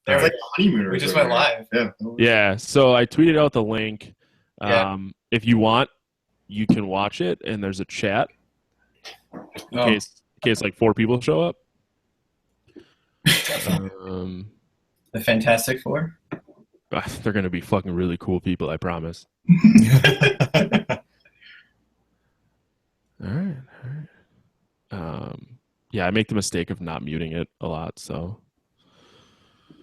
They're like honeymooners. We just went live. Yeah. So I tweeted out the link. If you want, you can watch it, and there's a chat in case like 4 people show up. The Fantastic Four. They're gonna be fucking really cool people, I promise. All right. Yeah, I make the mistake of not muting it a lot, so.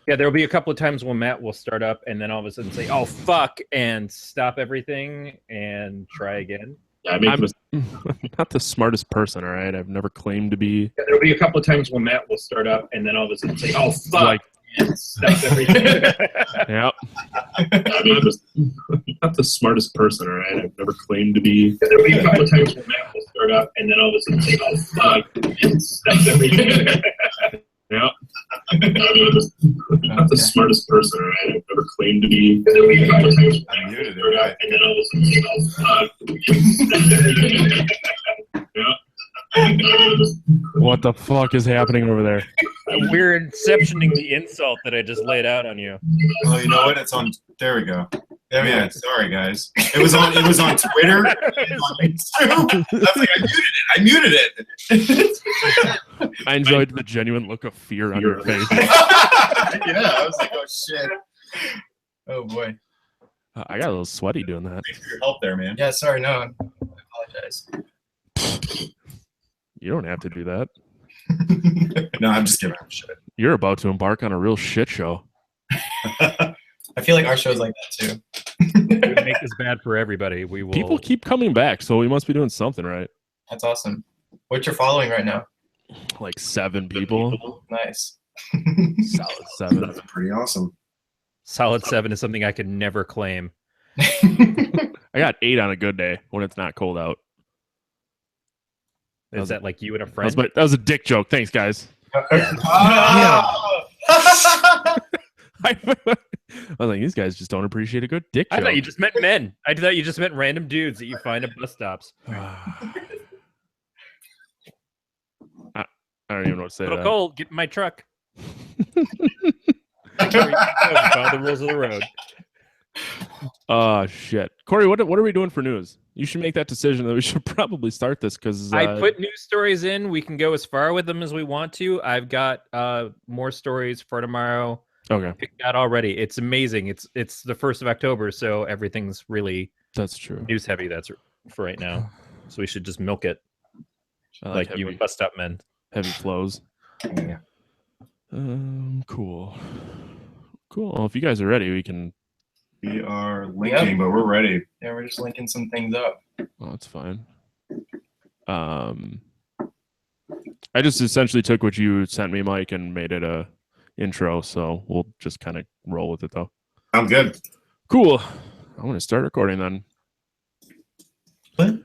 Yeah, there'll be a couple of times when Matt will start up and then all of a sudden say, "Oh fuck," and stop everything and try again. Yeah, I'm not the smartest person, all right? I've never claimed to be. Yeah, there'll be a couple of times when Matt will start up and then all of a sudden say, "Oh fuck," and stop everything. Yep. I'm not the smartest person, all right? I've never claimed to be. Yeah, there'll be a couple of times when Matt will start up and then all of a sudden say, "Oh fuck," and stop everything. Yep. I'm not the smartest person, all right? I've never claimed to be. There'll be a couple of times when I Matt muted will start up and then all of a sudden say, "Oh fuck," and stop everything. What the fuck is happening over there? We're inceptioning the insult that I just laid out on you. Oh, you know what? It's on. There we go. There we go. Sorry, guys. It was on Twitter. It was on Instagram. I was like, I muted it. I enjoyed the genuine look of fear on your face. Yeah, I was like, oh shit. Oh boy. I got a little sweaty doing that. Thanks for your help there, man. Yeah, sorry, no. I apologize. You don't have to do that. No, I'm just giving him shit. You're about to embark on a real shit show. I feel like our show's like that too. We make this bad for everybody. We will. People keep coming back, so we must be doing something right. That's awesome. What you're following right now? Like 7 people. Nice. Solid 7. That's pretty awesome. Solid 7 is something I could never claim. I got 8 on a good day when it's not cold out. Is that like you and a friend? That was a dick joke. Thanks, guys. I was like, these guys just don't appreciate a good dick joke. I thought you just meant men. I thought you just meant random dudes that you find at bus stops. I don't even know what to say. Little Cole, get in my truck. Follow the rules of the road. Oh shit, Corey, what are we doing for news? You should make that decision. That we should probably start this because I put news stories in. We can go as far with them as we want to. I've got more stories for tomorrow. Okay, picked out already. It's amazing. It's the 1st of October, so everything's really news heavy. That's for right now. So we should just milk it, like you and bus stop men. Heavy flows. Yeah. Cool. Well, if you guys are ready, we can. We are linking, but we're ready. Yeah, we're just linking some things up. Oh, that's fine. I just essentially took what you sent me, Mike, and made it a intro. So we'll just kind of roll with it, though. I'm good. Cool. I want to start recording then. What?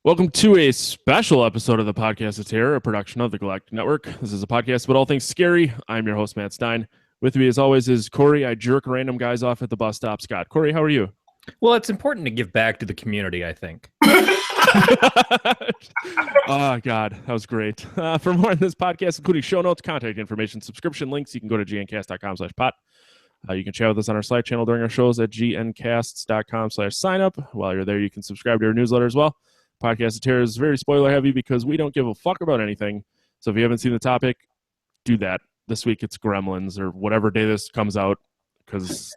Welcome to a special episode of the Podcast of Terror, a production of the Galactic Network. This is a podcast about all things scary. I'm your host, Matt Stein. With me, as always, is Corey. I jerk random guys off at the bus stop. Scott. Corey, how are you? Well, it's important to give back to the community, I think. Oh, God. That was great. For more on this podcast, including show notes, contact information, subscription links, you can go to gncast.com/pot. You can chat with us on our Slack channel during our shows at gncasts.com/signup. While you're there, you can subscribe to our newsletter as well. Podcast of Terror is very spoiler heavy because we don't give a fuck about anything. So if you haven't seen the topic, do that. This week it's Gremlins or whatever day this comes out because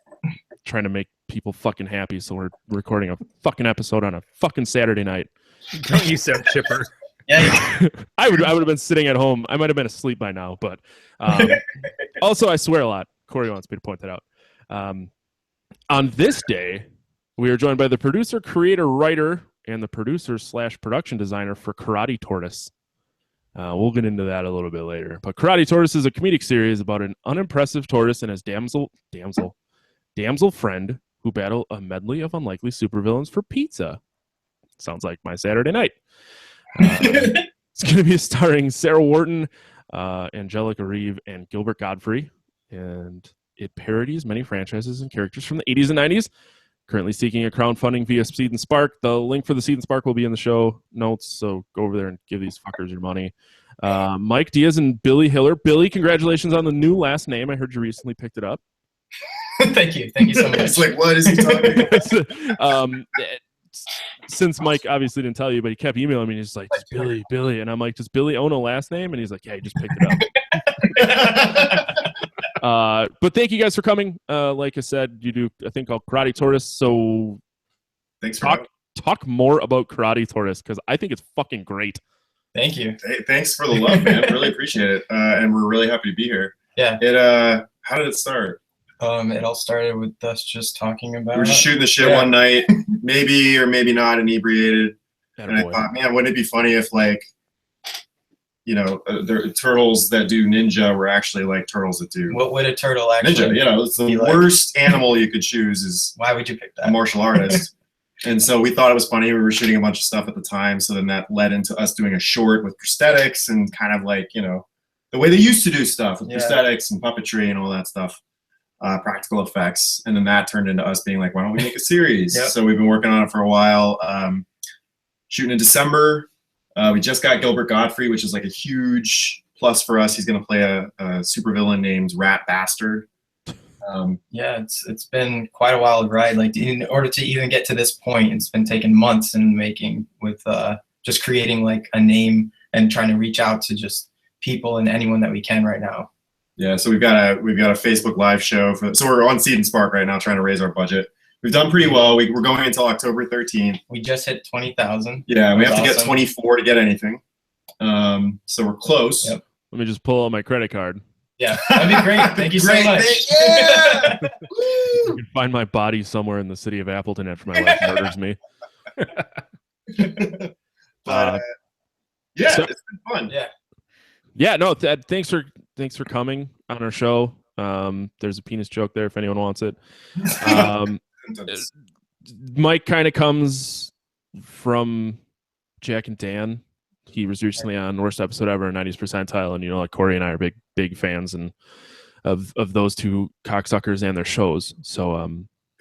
trying to make people fucking happy. So we're recording a fucking episode on a fucking Saturday night. Don't you sound chipper? Yeah. I would have been sitting at home. I might have been asleep by now, but also I swear a lot. Corey wants me to point that out. On this day, we are joined by the producer, creator, writer, and the producer/production designer for Karate Tortoise. We'll get into that a little bit later. But Karate Tortoise is a comedic series about an unimpressive tortoise and his damsel friend who battle a medley of unlikely supervillains for pizza. Sounds like my Saturday night. It's going to be starring Sarah Wharton, Angelica Reeve, and Gilbert Godfrey. And it parodies many franchises and characters from the 80s and 90s. currently seeking a crowdfunding via Seed and Spark. The link for the Seed and Spark will be in the show notes, so go over there and give these fuckers your money. Mike Diaz and Billy Hiller. Billy, congratulations on the new last name. I heard you recently picked it up. Thank you so much. It's like, what is he talking about? Since Mike obviously didn't tell you, but he kept emailing me. He's like, Billy. And I'm like, does Billy own a last name? And he's like, yeah, he just picked it up. But thank you guys for coming. Like I said, you do a thing called Karate Tortoise. So Thanks for talk more about Karate Tortoise, because I think it's fucking great. Thank you. Hey, thanks for the love, man. Really appreciate it. And we're really happy to be here. Yeah. How did it start? It all started with us just talking about. We were just shooting the shit one night, maybe or maybe not inebriated, and I thought, man, wouldn't it be funny if, like, you know, the turtles that do ninja were actually like turtles that do. What would a turtle actually? Ninja. You know, it's the worst animal you could choose is. Why would you pick that? A martial artist. And so we thought it was funny. We were shooting a bunch of stuff at the time, so then that led into us doing a short with prosthetics and kind of like, you know, the way they used to do stuff with prosthetics and puppetry and all that stuff. Practical effects, and then that turned into us being like, why don't we make a series? So we've been working on it for a while. Shooting in December. We just got Gilbert Gottfried, which is like a huge plus for us. He's going to play a supervillain named Rat Bastard. It's been quite a wild ride. Like, in order to even get to this point, it's been taking months in the making with just creating like a name and trying to reach out to just people and anyone that we can right now. Yeah, so we've got a Facebook Live show so we're on Seed and Spark right now, trying to raise our budget. We've done pretty well. We're going until October 13th. We just hit 20,000. Yeah, we have to get 24 to get anything. So we're close. Yep. Let me just pull out my credit card. Yeah, that'd be great. Thank you so much. Yeah. You can find my body somewhere in the city of Appleton after my wife murders me. But it's been fun. Yeah. No. Thanks for coming on our show. There's a penis joke there if anyone wants it. Mike kind of comes from Jack and Dan. He was recently on Worst Episode Ever, 90th Percentile, and, you know, like, Corey and I are big fans and of those two cocksuckers and their shows. So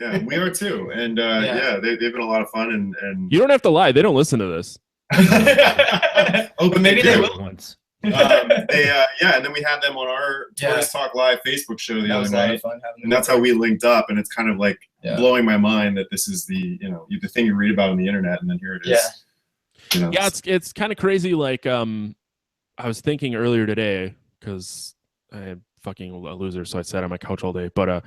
yeah, we are too. And they've been a lot of fun. And you don't have to lie. They don't listen to this. But maybe they will once. And then we had them on our Tourist Talk Live Facebook show the other night, and that's how we linked up. And it's kind of like blowing my mind that this is the thing you read about on the internet, and then here it is. You know, it's kind of crazy. Like, I was thinking earlier today, because I am fucking a loser, so I sat on my couch all day. But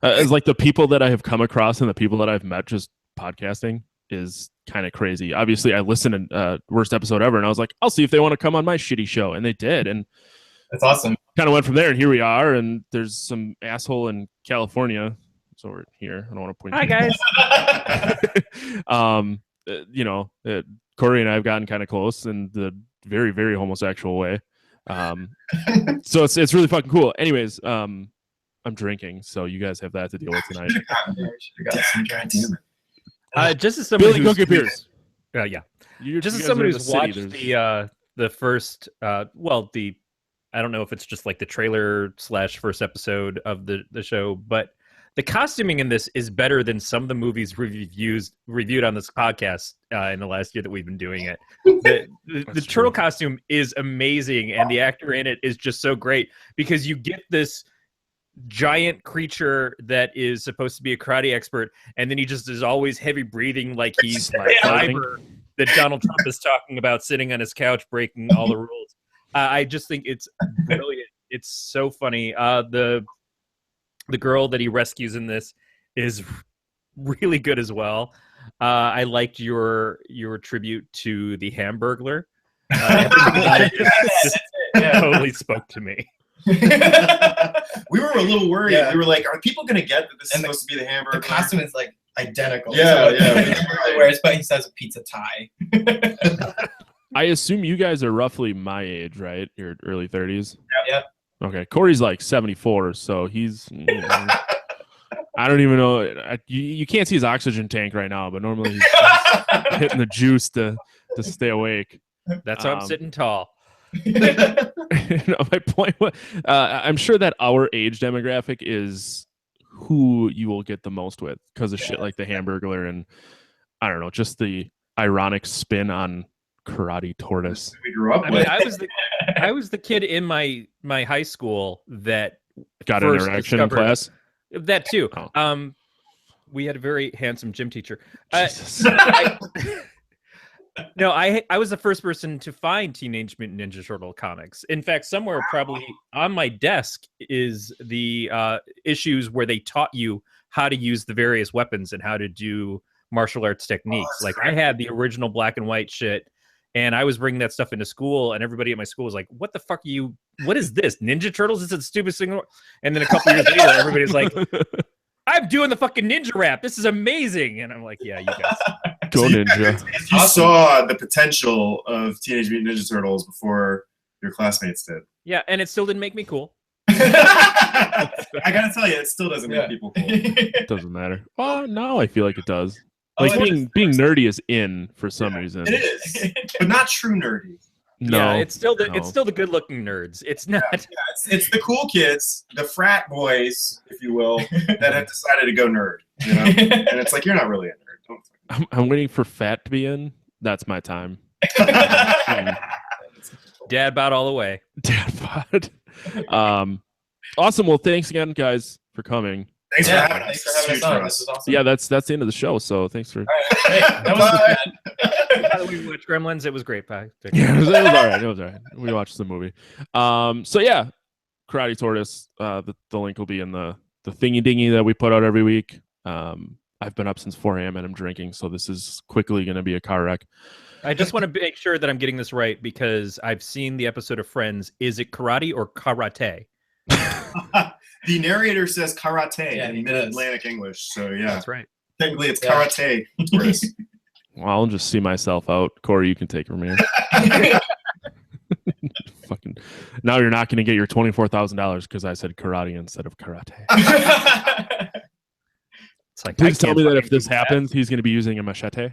it's like the people that I have come across and the people that I've met just podcasting is kind of crazy. Obviously, I listened to Worst Episode Ever, and I was like, I'll see if they want to come on my shitty show, and they did, and that's awesome. Kind of went from there, and here we are. And there's some asshole in California, so we're here. I don't want to point. Hi guys. Corey and I have gotten kind of close in the very, very homosexual way. So it's really fucking cool. Anyways, I'm drinking, so you guys have that to deal with tonight. Just as somebody Billy, go get beers. Just as somebody who's watched the first, I don't know if it's just like the trailer / first episode of the show, but the costuming in this is better than some of the movies reviewed on this podcast in the last year that we've been doing it. The turtle costume is amazing, and the actor in it is just so great, because you get this giant creature that is supposed to be a karate expert, and then he just is always heavy breathing, like he's Fiverr that Donald Trump is talking about, sitting on his couch breaking all the rules. I just think it's brilliant. It's so funny. The girl that he rescues in this is really good as well. I liked your tribute to the Hamburglar. Just totally spoke to me. We were a little worried. We were like, are people going to get that this is supposed to be the Hamburglar? The costume is like identical. But he says a pizza tie. I assume you guys are roughly my age, right? Your early 30s? Yeah. Okay, Corey's like 74, so he's. I don't even know. You can't see his oxygen tank right now, but normally he's hitting the juice to stay awake. That's how I'm sitting tall. My point was, I'm sure that our age demographic is who you will get the most with because of shit like the Hamburglar and I don't know, just the ironic spin on Karate Tortoise. We grew up I with. mean, I was the kid in my high school that got an interaction in class. That too. Oh. We had a very handsome gym teacher. Jesus. No, I was the first person to find Teenage Mutant Ninja Turtle comics. In fact, somewhere probably on my desk is the issues where they taught you how to use the various weapons and how to do martial arts techniques. Like I had the original black and white shit, and I was bringing that stuff into school, and everybody at my school was like, "What the fuck are you? What is this? Ninja Turtles? It's the stupidest thing." And then a couple years later, everybody's like, "I'm doing the fucking ninja rap. This is amazing." And I'm like, "Yeah, you guys." Go Ninja. You saw the potential of Teenage Mutant Ninja Turtles before your classmates did. Yeah, and it still didn't make me cool. I gotta tell you, it still doesn't make people cool. It doesn't matter. Well, now I feel like it does. Like being nerdy is in for some reason. It is, but not true nerdy. No, yeah, it's still the good-looking nerds. It's not. Yeah, it's the cool kids, the frat boys, if you will, that have decided to go nerd. You know? And it's like you're not really a nerd. I'm waiting for fat to be in. That's my time. Dad bod all the way. Dad bod. Awesome. Well, thanks again, guys, for coming. Thanks for having us. Thanks for having us on. This is awesome. Yeah, that's the end of the show. So thanks for. Hey, that was We watched Gremlins. It was great, Pie. Yeah, it was all right. It was all right. We watched the movie. So yeah, Karate Tortoise. The link will be in the thingy dingy that we put out every week. I've been up since 4 a.m. and I'm drinking, so this is quickly going to be a car wreck. I just want to make sure that I'm getting this right because I've seen the episode of Friends. Is it karate or karate? The narrator says karate Yeah, in Mid-Atlantic English, so yeah. That's right. Technically, it's karate. Tortoise. Well, I'll just see myself out. Corey, you can take it from here. Fucking. Now you're not going to get your $24,000 because I said karate instead of karate. It's like, please tell me that if this happens, he's going to be using a machete.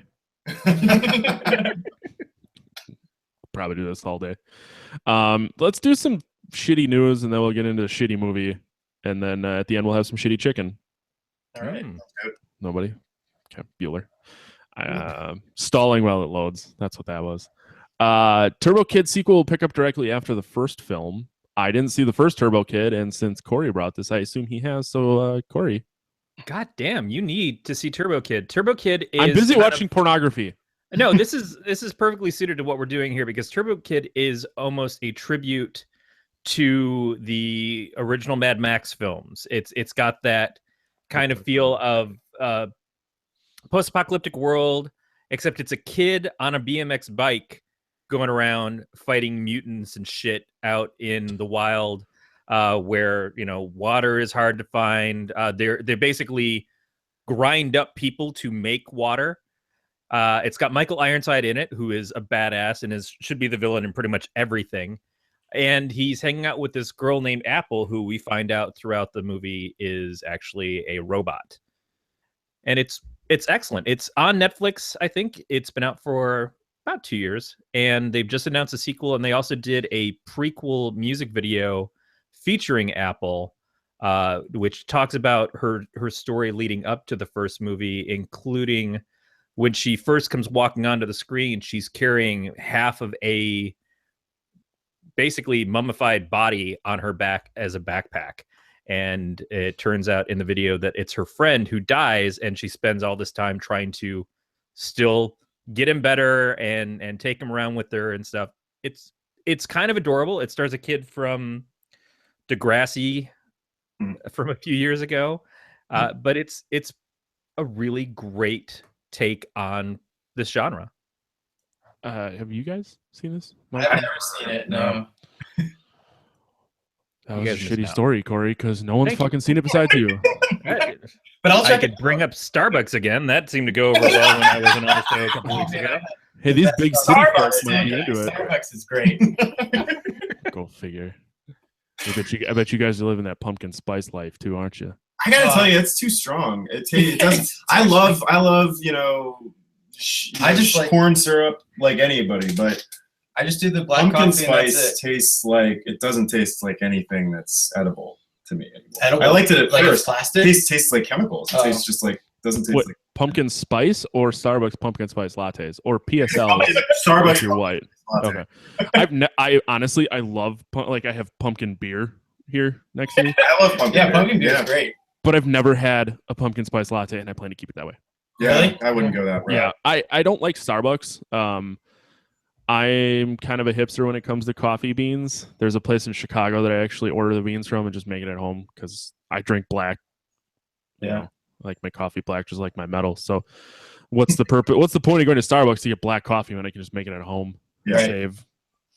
Probably do this all day. Let's do some shitty news, and then we'll get into the shitty movie, and then at the end we'll have some shitty chicken. All right. Nobody. Okay, Bueller. Stalling while it loads. That's what that was. Turbo Kid sequel will pick up directly after the first film. I didn't see the first Turbo Kid, and since Corey brought this, I assume he has. So, Corey. God damn, you need to see Turbo Kid. Turbo Kid is. I'm busy watching pornography. No, this is perfectly suited to what we're doing here because Turbo Kid is almost a tribute to the original Mad Max films. It's got that kind of feel of post-apocalyptic world, except it's a kid on a BMX bike going around fighting mutants and shit out in the wild. Where water is hard to find. They basically grind up people to make water. It's got Michael Ironside in it, who is a badass and should be the villain in pretty much everything. And he's hanging out with this girl named Apple, who we find out throughout the movie is actually a robot. And it's excellent. It's on Netflix. I think it's been out for about 2 years, and they've just announced a sequel. And they also did a prequel music video featuring Apple, which talks about her story leading up to the first movie, including when she first comes walking onto the screen, she's carrying half of a basically mummified body on her back as a backpack. And it turns out in the video that it's her friend who dies, and she spends all this time trying to still get him better and take him around with her and stuff. It's kind of adorable. It stars a kid from Degrassi from a few years ago, but it's a really great take on this genre. Have you guys seen this? I've never seen it. No. That was a shitty story, Corey, because no one's fucking seen it besides you. But I'll check it. Bring up Starbucks again. That seemed to go over well when I was on the show a couple weeks ago. Hey, these big city folks might be into it. Starbucks is great. Go figure. I bet you guys are living that pumpkin spice life too, aren't you? I gotta tell you, it's too strong. It doesn't. I love I just like corn syrup like anybody, but I just do the black pumpkin coffee spice and that's it. tastes like it doesn't taste like anything that's edible. to me anymore. I liked it at like first. It's plastic? It tastes like chemicals. It tastes just like, doesn't taste like pumpkin spice or Starbucks pumpkin spice lattes or PSL. Starbucks you're white. latte. Okay. I honestly I love I have pumpkin beer here next to me. I love pumpkin beer. Pumpkin beer is great. But I've never had a pumpkin spice latte, and I plan to keep it that way. Yeah, Really? I wouldn't go that route. Yeah, I don't like Starbucks. I'm kind of a hipster when it comes to coffee beans. There's a place in Chicago that I actually order the beans from and just make it at home because I drink black. You know, like my coffee black, just like my metal. So, what's the purpose? What's the point of going to Starbucks to get black coffee when I can just make it at home? Yeah. Save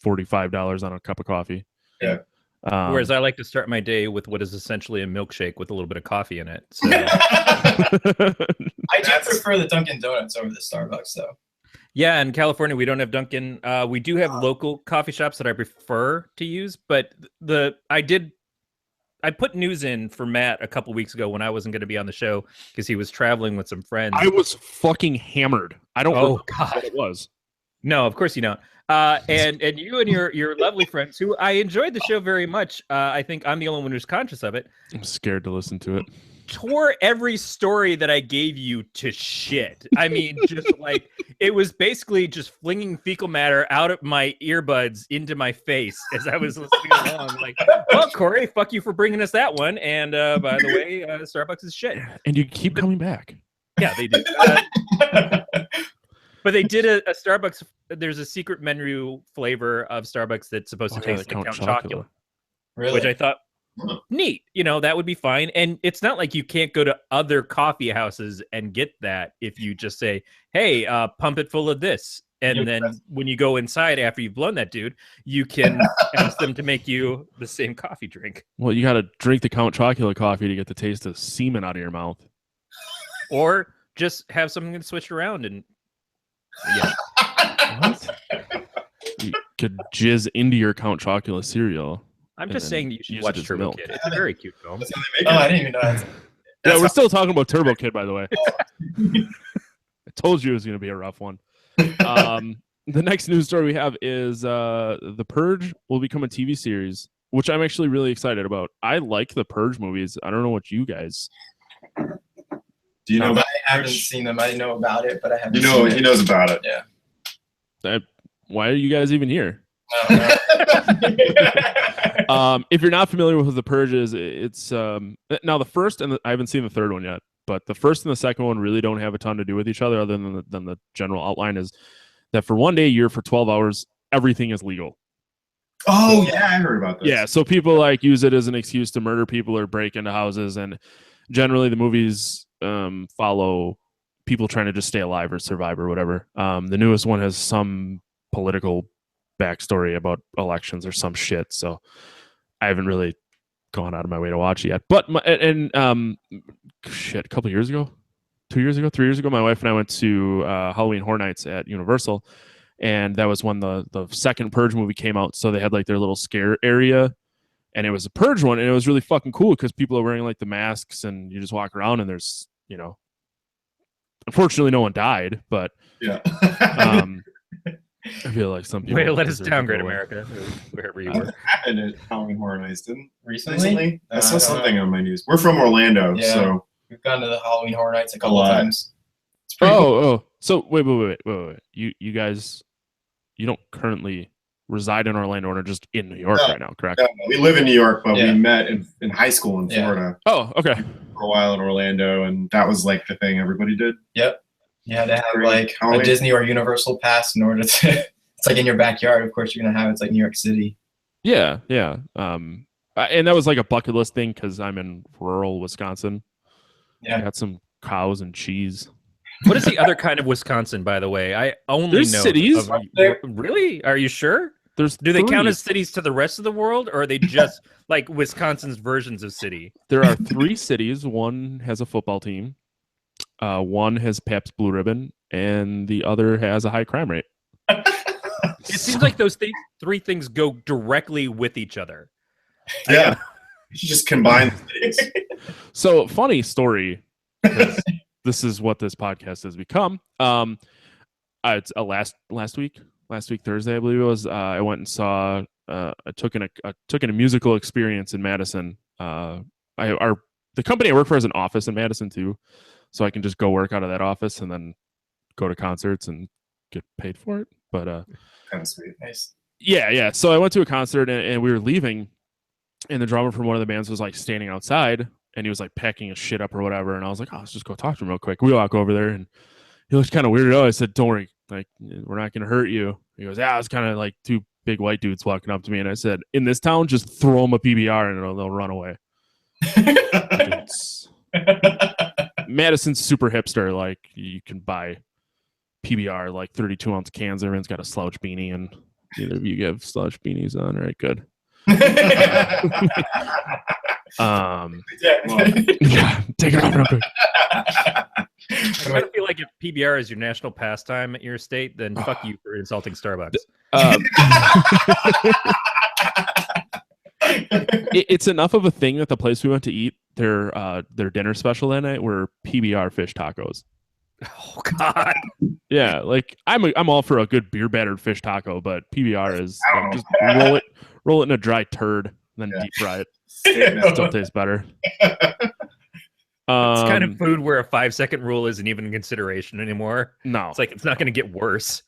$45 on a cup of coffee. Yeah. Whereas I like to start my day with what is essentially a milkshake with a little bit of coffee in it. So. I do prefer the Dunkin' Donuts over the Starbucks, though. Yeah, in California, we don't have Dunkin'. We do have local coffee shops that I prefer to use, but I put news in for Matt a couple weeks ago when I wasn't going to be on the show because he was traveling with some friends. I was fucking hammered. I don't know what it was. No, of course you don't. And you and your lovely friends, who I enjoyed the show very much. I think I'm the only one who's conscious of it. I'm scared to listen to it. Tore every story that I gave you to shit. I mean, just like it was basically just flinging fecal matter out of my earbuds into my face as I was listening along. Like, well, Corey, fuck you for bringing us that one. And by the way, Starbucks is shit. And you keep coming back. Yeah, they do. But they did a Starbucks. There's a secret menu flavor of Starbucks that's supposed to taste like Count Chocula. Really? Which I thought, neat. You know, that would be fine. And it's not like you can't go to other coffee houses and get that if you just say, hey, pump it full of this. And then when you go inside after you've blown that dude, you can ask them to make you the same coffee drink. Well, you got to drink the Count Chocula coffee to get the taste of semen out of your mouth. Or just have something switched around and yeah. What? You could jizz into your Count Chocula cereal. I'm just saying that you should watch Turbo Kid. It's a very cute film. I didn't even know that. Yeah, we're still talking about Turbo Kid, by the way. I told you it was going to be a rough one. The next news story we have is The Purge will become a TV series, which I'm actually really excited about. I like the Purge movies. I don't know what you guys... Do you know? I haven't seen them. I know about it, but I haven't. You know, he knows about it. Yeah. Why are you guys even here? I don't know. If you're not familiar with what The Purge is, it's now the first and I haven't seen the third one yet, but the first and the second one really don't have a ton to do with each other, other than the general outline is that for one day a year for 12 hours, everything is legal. Oh yeah, I heard about this. Yeah, so people like use it as an excuse to murder people or break into houses, and generally the movies follow people trying to just stay alive or survive or whatever. The newest one has some political backstory about elections or some shit, so I haven't really gone out of my way to watch it yet. But a couple years ago, 2 years ago, 3 years ago, my wife and I went to Halloween Horror Nights at Universal, and that was when the second Purge movie came out, so they had like their little scare area, and it was a Purge one, and it was really fucking cool because people are wearing like the masks, and you just walk around, and there's, you know, unfortunately no one died, but yeah. I feel like some people... Way to let us downgrade America, wherever you were. Happened at Halloween Horror Nights, didn't Recently? I saw something on my news. We're from Orlando, so... We've gone to the Halloween Horror Nights a couple of times. It's pretty cool. So wait. You guys, you don't currently reside in Orlando or just in New York right now, correct? No, we live in New York, but we met in high school in Florida. Oh, okay. For a while in Orlando, and that was like the thing everybody did. Yep. You had to have like a Disney or Universal pass in order to... It's like in your backyard. Of course, you're going to have it. It's like New York City. Yeah. And that was like a bucket list thing because I'm in rural Wisconsin. Yeah. I got some cows and cheese. What is the other kind of Wisconsin, by the way? I only There's know cities. Really? Are you sure? Do they count as cities to the rest of the world, or are they just like Wisconsin's versions of city? There are 3 cities. One has a football team. One has Pabst Blue Ribbon, and the other has a high crime rate. It seems like those 3 things go directly with each other. Yeah. You should just combine the cities. So, funny story. This is what this podcast has become. It's last week Thursday, I believe it was. I went and saw. I took in a musical experience in Madison the company I work for has an office in Madison too, so I can just go work out of that office and then go to concerts and get paid for it. But kind of sweet. Nice. Yeah. So I went to a concert and we were leaving, and the drummer from one of the bands was like standing outside, and he was like packing his shit up or whatever. And I was like, oh, let's just go talk to him real quick. We walk over there, and he looks kind of weirded out. I said, don't worry, like we're not gonna hurt you. He goes, yeah, it's kind of like two big white dudes walking up to me, and I said, in this town, just throw them a PBR and they'll run away. Madison's super hipster. Like you can buy PBR like 32-ounce cans. Everyone's got a slouch beanie, and neither of you have slouch beanies on, right? Good. Yeah, take it off real quick. I feel like if PBR is your national pastime at your state, then fuck you for insulting Starbucks. It's enough of a thing that the place we went to eat, their dinner special that night were PBR fish tacos. Oh God! Yeah, like I'm all for a good beer battered fish taco, but PBR is like, just roll it in a dry turd, then deep fry it. Still tastes better. It's kind of food where a 5-second rule isn't even in consideration anymore. No, it's like it's not going to get worse.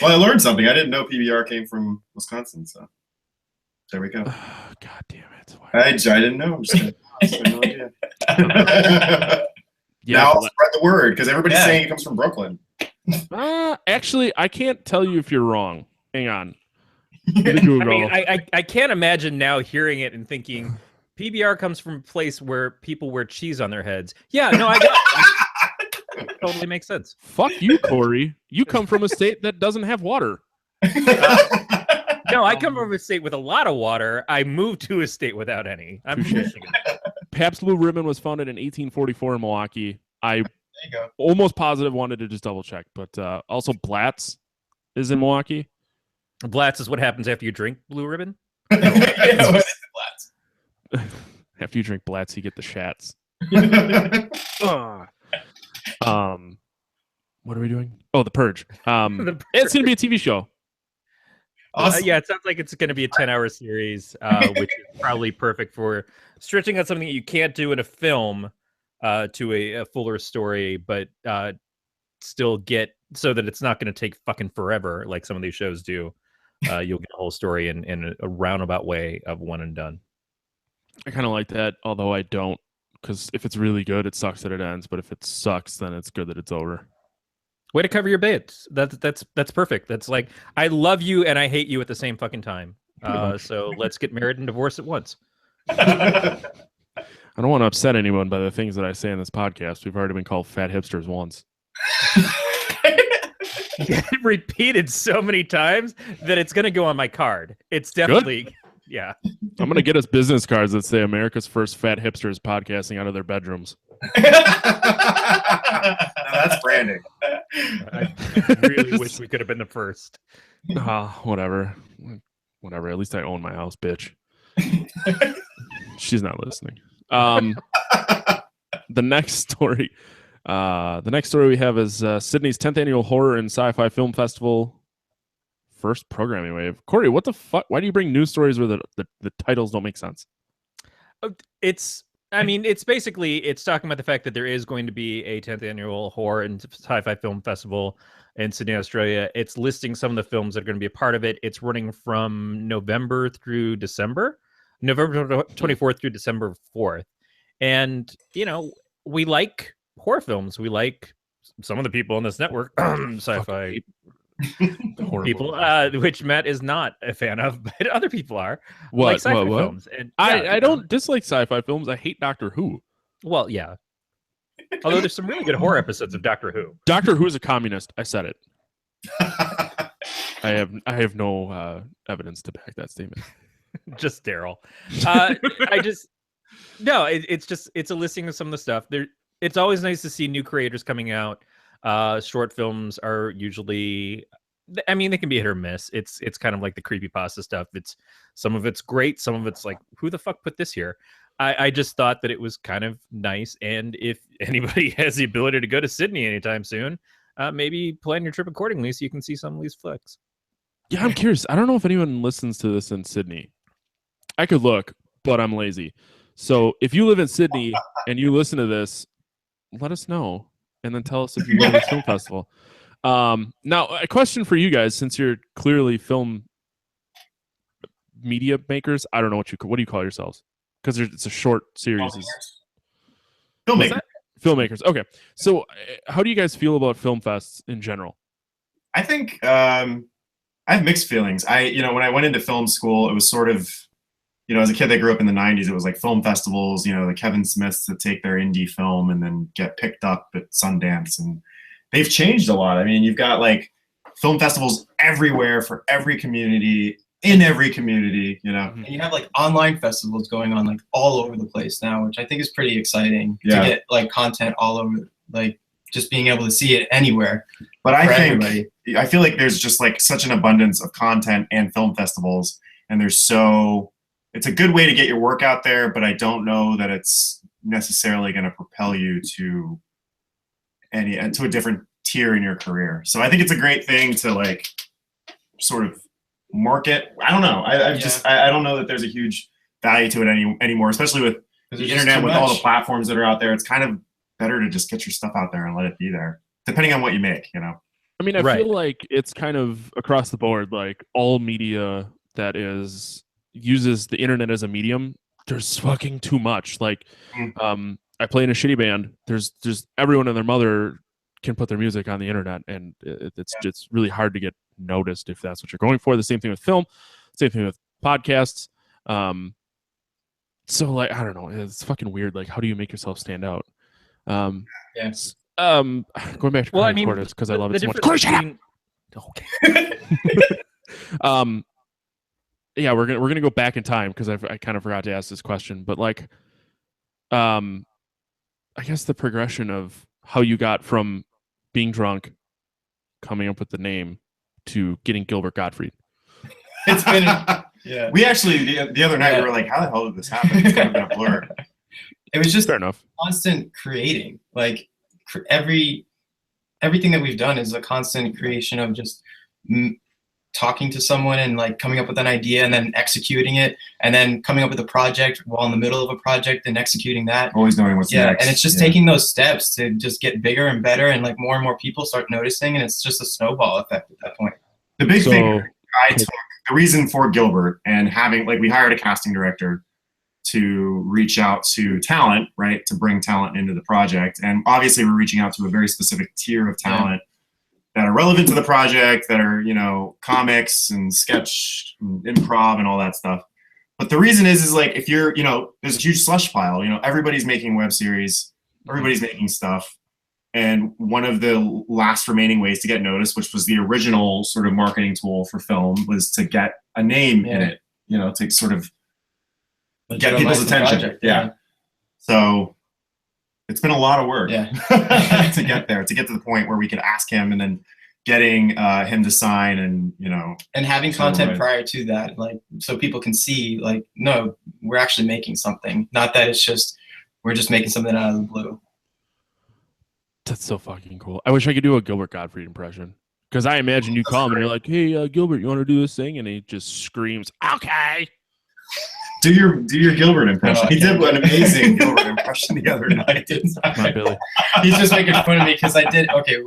Well, I learned something. I didn't know PBR came from Wisconsin, so there we go. God damn it! I didn't know. I'm just kidding. I had no idea. Yeah, now I'll spread the word because everybody's saying it comes from Brooklyn. Actually, I can't tell you if you're wrong. Hang on. I mean, I can't imagine now hearing it and thinking PBR comes from a place where people wear cheese on their heads. Yeah, no, I got it. Totally makes sense. Fuck you, Corey. You come from a state that doesn't have water. No, I come from a state with a lot of water. I moved to a state without any. I'm from Michigan. Pabst Blue Ribbon was founded in 1844 in Milwaukee. I almost positive wanted to just double check, but also Blatz is in Milwaukee. Blatz is what happens after you drink Blue Ribbon? After you drink Blatz, you get the shats. What are we doing? Oh, The Purge. It's going to be a TV show. Awesome. Yeah, it sounds like it's going to be a 10-hour series, which is probably perfect for stretching out something that you can't do in a film to a fuller story, but still get so that it's not going to take fucking forever like some of these shows do. You'll get a whole story in a roundabout way of one and done. I kind of like that, although I don't, because if it's really good, it sucks that it ends. But if it sucks, then it's good that it's over. Way to cover your bits. That's perfect. That's like I love you and I hate you at the same fucking time. So let's get married and divorced at once. I don't want to upset anyone by the things that I say in this podcast. We've already been called fat hipsters once. Repeated so many times that it's going to go on my card. It's definitely, good. Yeah. I'm going to get us business cards that say America's first fat hipsters podcasting out of their bedrooms. That's branding. I really wish we could have been the first. Whatever. At least I own my house, bitch. She's not listening. The next story we have is Sydney's 10th annual horror and sci-fi film festival first programming wave. Corey, what the fuck? Why do you bring news stories where the titles don't make sense? It's basically talking about the fact that there is going to be a 10th annual horror and sci-fi film festival in Sydney, Australia. It's listing some of the films that are going to be a part of it. It's running from November through December, November 24th through December 4th. And, we like horror films. We like some of the people on this network, sci-fi people, which Matt is not a fan of, but other people are. Like sci-fi films. And I don't dislike sci-fi films. I hate Doctor Who. Well, yeah. Although there's some really good horror episodes of Doctor Who. Doctor Who is a communist. I said it. I have no evidence to back that statement. Just Daryl. It's a listing of some of the stuff. It's always nice to see new creators coming out. Short films are usually, they can be hit or miss. It's kind of like the creepypasta stuff. Some of it's great. Some of it's like, who the fuck put this here? I just thought that it was kind of nice. And if anybody has the ability to go to Sydney anytime soon, maybe plan your trip accordingly so you can see some of these flicks. Yeah, I'm curious. I don't know if anyone listens to this in Sydney. I could look, but I'm lazy. So if you live in Sydney and you listen to this, let us know, and then tell us if you go to this film festival. Now, a question for you guys, since you're clearly film media makers. I don't know what do you call yourselves? Because it's a short series. Filmmakers. Okay. So how do you guys feel about film fests in general? I think I have mixed feelings. When I went into film school, it was sort of, as a kid that grew up in the 90s, it was like film festivals, the Kevin Smiths that take their indie film and then get picked up at Sundance. And they've changed a lot. I mean, you've got like film festivals everywhere for every community, in every community, And you have like online festivals going on like all over the place now, which I think is pretty exciting to get like content all over, like just being able to see it anywhere. But I feel like there's just like such an abundance of content and film festivals, and it's a good way to get your work out there, but I don't know that it's necessarily going to propel you to a different tier in your career. So I think it's a great thing to like sort of market. I don't know. I don't know that there's a huge value to it anymore, especially with the internet, with all the platforms that are out there. It's kind of better to just get your stuff out there and let it be there, depending on what you make, I mean, I feel like it's kind of across the board, like all media that uses the internet as a medium, there's fucking too much. Like, I play in a shitty band. There's everyone and their mother can put their music on the internet, and it's really hard to get noticed if that's what you're going for. The same thing with film, same thing with podcasts. So like, I don't know, it's fucking weird. Like, how do you make yourself stand out? Going back to Corey because I love it so much. Corey, shut up! Okay. Yeah, we're gonna go back in time because I kind of forgot to ask this question, but like, I guess the progression of how you got from being drunk, coming up with the name, to getting Gilbert Gottfried. It's been We actually the other night we were like, how the hell did this happen? It's kind of been a blur. It was just fair enough. Constant creating. Like everything that we've done is a constant creation of just talking to someone and like coming up with an idea and then executing it, and then coming up with a project while in the middle of a project and executing that. Always knowing what's next. And it's just taking those steps to just get bigger and better, and like more and more people start noticing, and it's just a snowball effect at that point. The big thing the reason for Gilbert and having, like, we hired a casting director to reach out to talent, right, to bring talent into the project. And obviously we're reaching out to a very specific tier of talent that are relevant to the project, that are, comics and sketch and improv and all that stuff. But the reason is like, if you're, there's a huge slush pile, everybody's making web series, everybody's making stuff. And one of the last remaining ways to get noticed, which was the original sort of marketing tool for film, was to get a name in it, to sort of get people's attention. So it's been a lot of work to get there, to get to the point where we could ask him, and then getting him to sign, and and having content prior to that, like, so people can see, like, no, we're actually making something, not that it's just we're just making something out of the blue. That's so fucking cool. I wish I could do a Gilbert Gottfried impression, because I imagine you call him and you're like, hey, Gilbert, you want to do this thing? And he just screams, okay. Do your Gilbert impression. He did an amazing Gilbert impression the other night. Not Billy. He's just making fun of me because I did. Okay,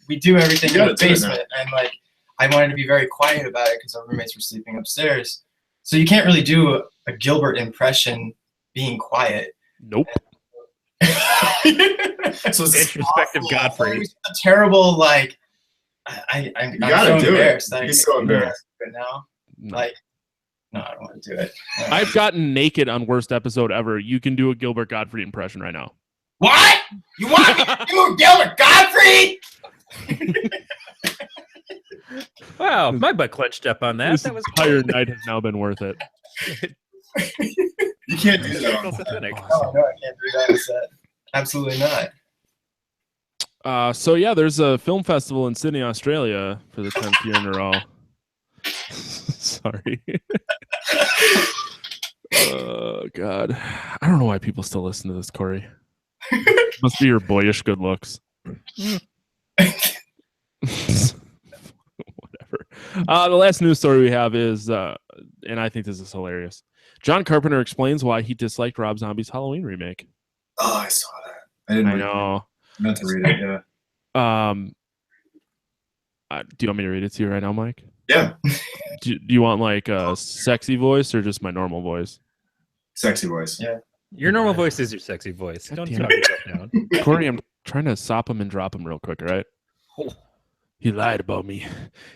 we do everything in the basement, and like I wanted to be very quiet about it because our roommates were sleeping upstairs. So you can't really do a Gilbert impression being quiet. Nope. So it's introspective Godfrey. A terrible, like, I'm so embarrassed. He's so embarrassed. But now, like, no, I don't want to do it. I've gotten naked on worst episode ever. You can do a Gilbert Gottfried impression right now. What? You want me to do a Gilbert Gottfried? Wow, my butt clenched up on that. This that was entire night has now been worth it. You can't do that. Oh, no, I can't do that on set. Absolutely not. So yeah, there's a film festival in Sydney, Australia for the 10th year in a row. Sorry. Oh God, I don't know why people still listen to this, Corey. Must be your boyish good looks. Whatever. The last news story we have is, and I think this is hilarious. John Carpenter explains why he disliked Rob Zombie's Halloween remake. Oh, I saw that. I didn't. know. I meant to read it. Yeah. Do you want me to read it to you right now, Mike? Yeah. Do you want like a sexy voice or just my normal voice? Sexy voice. Yeah. Your normal voice is your sexy voice. God Don't damn talk yourself down. Corey, I'm trying to sop him and drop him real quick, all right? He lied about me.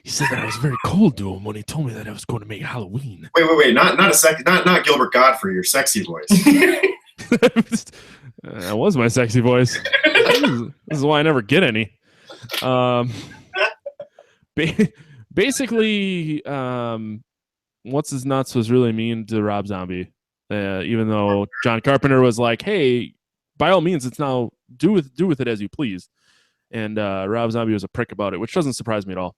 He said that I was very cold to him when he told me that I was going to make Halloween. Wait. Not Gilbert Godfrey, your sexy voice. That was my sexy voice. This is why I never get any. Basically, What's His Nuts was really mean to Rob Zombie. Even though John Carpenter was like, hey, by all means, it's now do with it as you please. And Rob Zombie was a prick about it, which doesn't surprise me at all.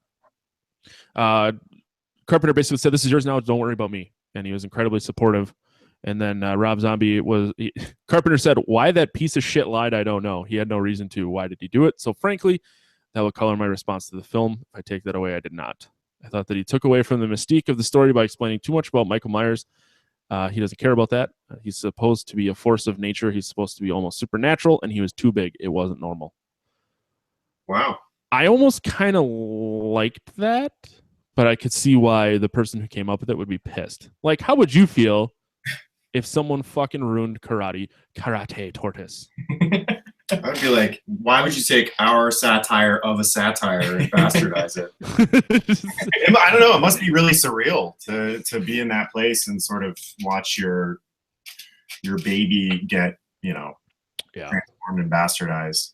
Carpenter basically said, this is yours now, don't worry about me. And he was incredibly supportive. And then Carpenter said, why that piece of shit lied, I don't know. He had no reason to. Why did he do it? So frankly, that would color my response to the film. If I take that away, I did not. I thought that he took away from the mystique of the story by explaining too much about Michael Myers. He doesn't care about that. He's supposed to be a force of nature. He's supposed to be almost supernatural, and he was too big. It wasn't normal. Wow. I almost kind of liked that, but I could see why the person who came up with it would be pissed. Like, how would you feel if someone fucking ruined karate tortoise? I would be like, why would you take our satire of a satire and bastardize it? I don't know. It must be really surreal to be in that place and sort of watch your baby get, transformed and bastardized.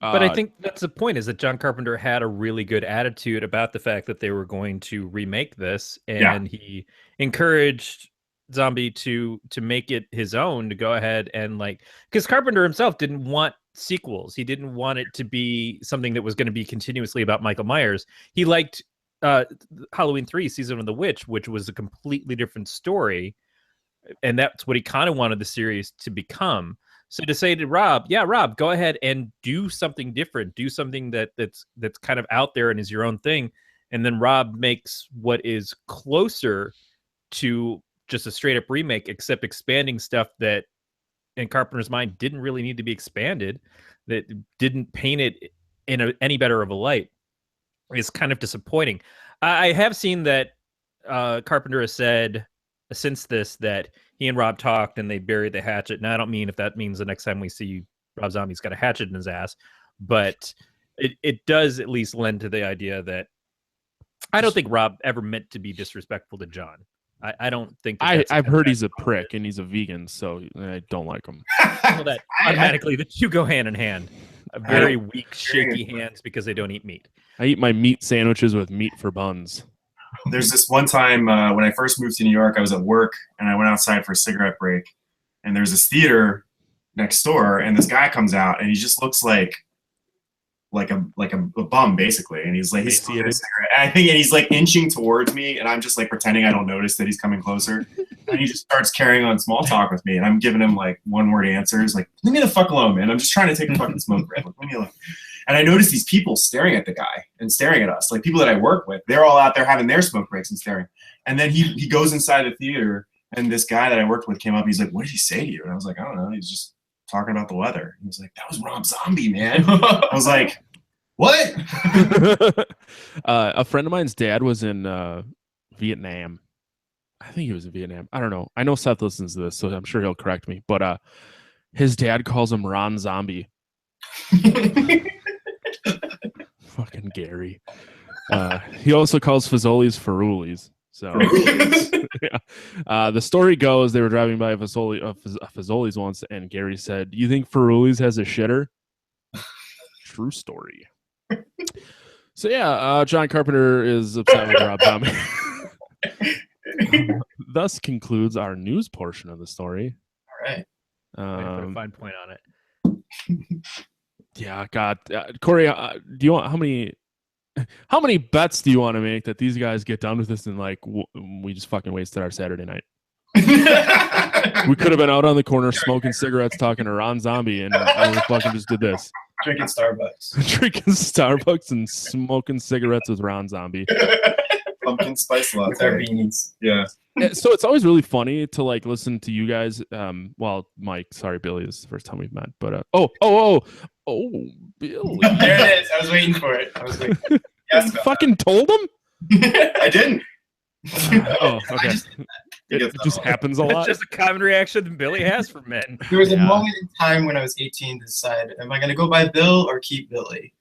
But I think that's the point, is that John Carpenter had a really good attitude about the fact that they were going to remake this, and he encouraged Zombie to make it his own, to go ahead and because Carpenter himself didn't want sequels. He didn't want it to be something that was going to be continuously about Michael Myers. He liked Halloween 3 Season of the Witch, which was a completely different story, and that's what he kind of wanted the series to become. So to say to Rob, go ahead and do something different, do something that's kind of out there and is your own thing, and then Rob makes what is closer to just a straight up remake, except expanding stuff that in Carpenter's mind didn't really need to be expanded, that didn't paint it in any better of a light, is kind of disappointing. I have seen that Carpenter has said since this that he and Rob talked and they buried the hatchet. And I don't mean if that means the next time we see Rob Zombie's got a hatchet in his ass, but it does at least lend to the idea that I don't think Rob ever meant to be disrespectful to John. I don't think I've heard he's a prick and he's a vegan, so I don't like him. Well, that automatically the two go hand in hand. Very weak, shaky hands because they don't eat meat. I eat my meat sandwiches with meat for buns. There's this one time when I first moved to New York, I was at work and I went outside for a cigarette break, and there's this theater next door, and this guy comes out and he just looks like a bum basically, and he's smoking a cigarette, and he's inching towards me, and I'm just pretending I don't notice that he's coming closer, and he just starts carrying on small talk with me, and I'm giving him one word answers, leave me the fuck alone, man, I'm just trying to take a fucking smoke break, leave me alone. And I noticed these people staring at the guy and staring at us, people that I work with, they're all out there having their smoke breaks and staring, and then he goes inside the theater, and this guy that I worked with came up, he's like, what did he say to you? And I was like, I don't know, he's just talking about the weather. He was like, that was Rob Zombie, man. I was like, what? A friend of mine's dad was in Vietnam. I think he was in Vietnam. I don't know. I know Seth listens to this, so I'm sure he'll correct me. But his dad calls him Ron Zombie. Fucking Gary. He also calls Fazoli's Ferrulis. So yeah. The story goes they were driving by a Fazoli's once, and Gary said, "You think Ferrulis has a shitter?" True story. So yeah, John Carpenter is upset with Rob Zombie. Thus concludes our news portion of the story. All right. Put a fine point on it. Yeah, God, Corey, do you want how many bets do you want to make that these guys get done with this and we just fucking wasted our Saturday night? We could have been out on the corner smoking cigarettes, talking to Ron Zombie, and we fucking just did this. Drinking Starbucks. Drinking Starbucks and smoking cigarettes with Ron Zombie. pumpkin spice latte with our beanies. Yeah. So it's always really funny to like listen to you guys. Well, Mike, sorry, Billy, this is the first time we've met, but oh, Billy. There it is. I was waiting for it. You fucking told him? I didn't. Oh, okay. It just happens a lot. It's just a common reaction that Billy has for men. There was a moment in time when I was 18 to decide, am I going to go by Bill or keep Billy?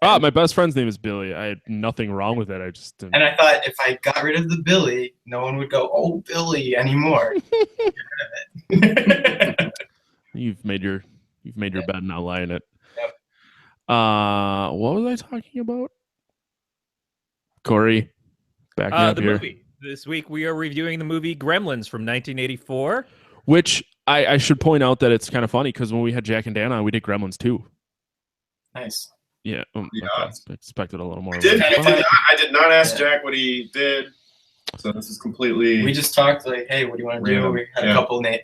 My best friend's name is Billy. I had nothing wrong with it. I just didn't. And I thought if I got rid of the Billy, no one would go, "Oh, Billy," anymore. Get rid of it. You've made your bed, now lie in it. Yep. What was I talking about? Corey, back me up the here. Movie. This week we are reviewing the movie Gremlins from 1984. Which I should point out that it's kind of funny because when we had Jack and Dan on, we did Gremlins too. Nice. Yeah. Okay. I expected a little more. I did not ask Jack what he did. So this is completely. We just talked like, hey, what do you want to do? We had a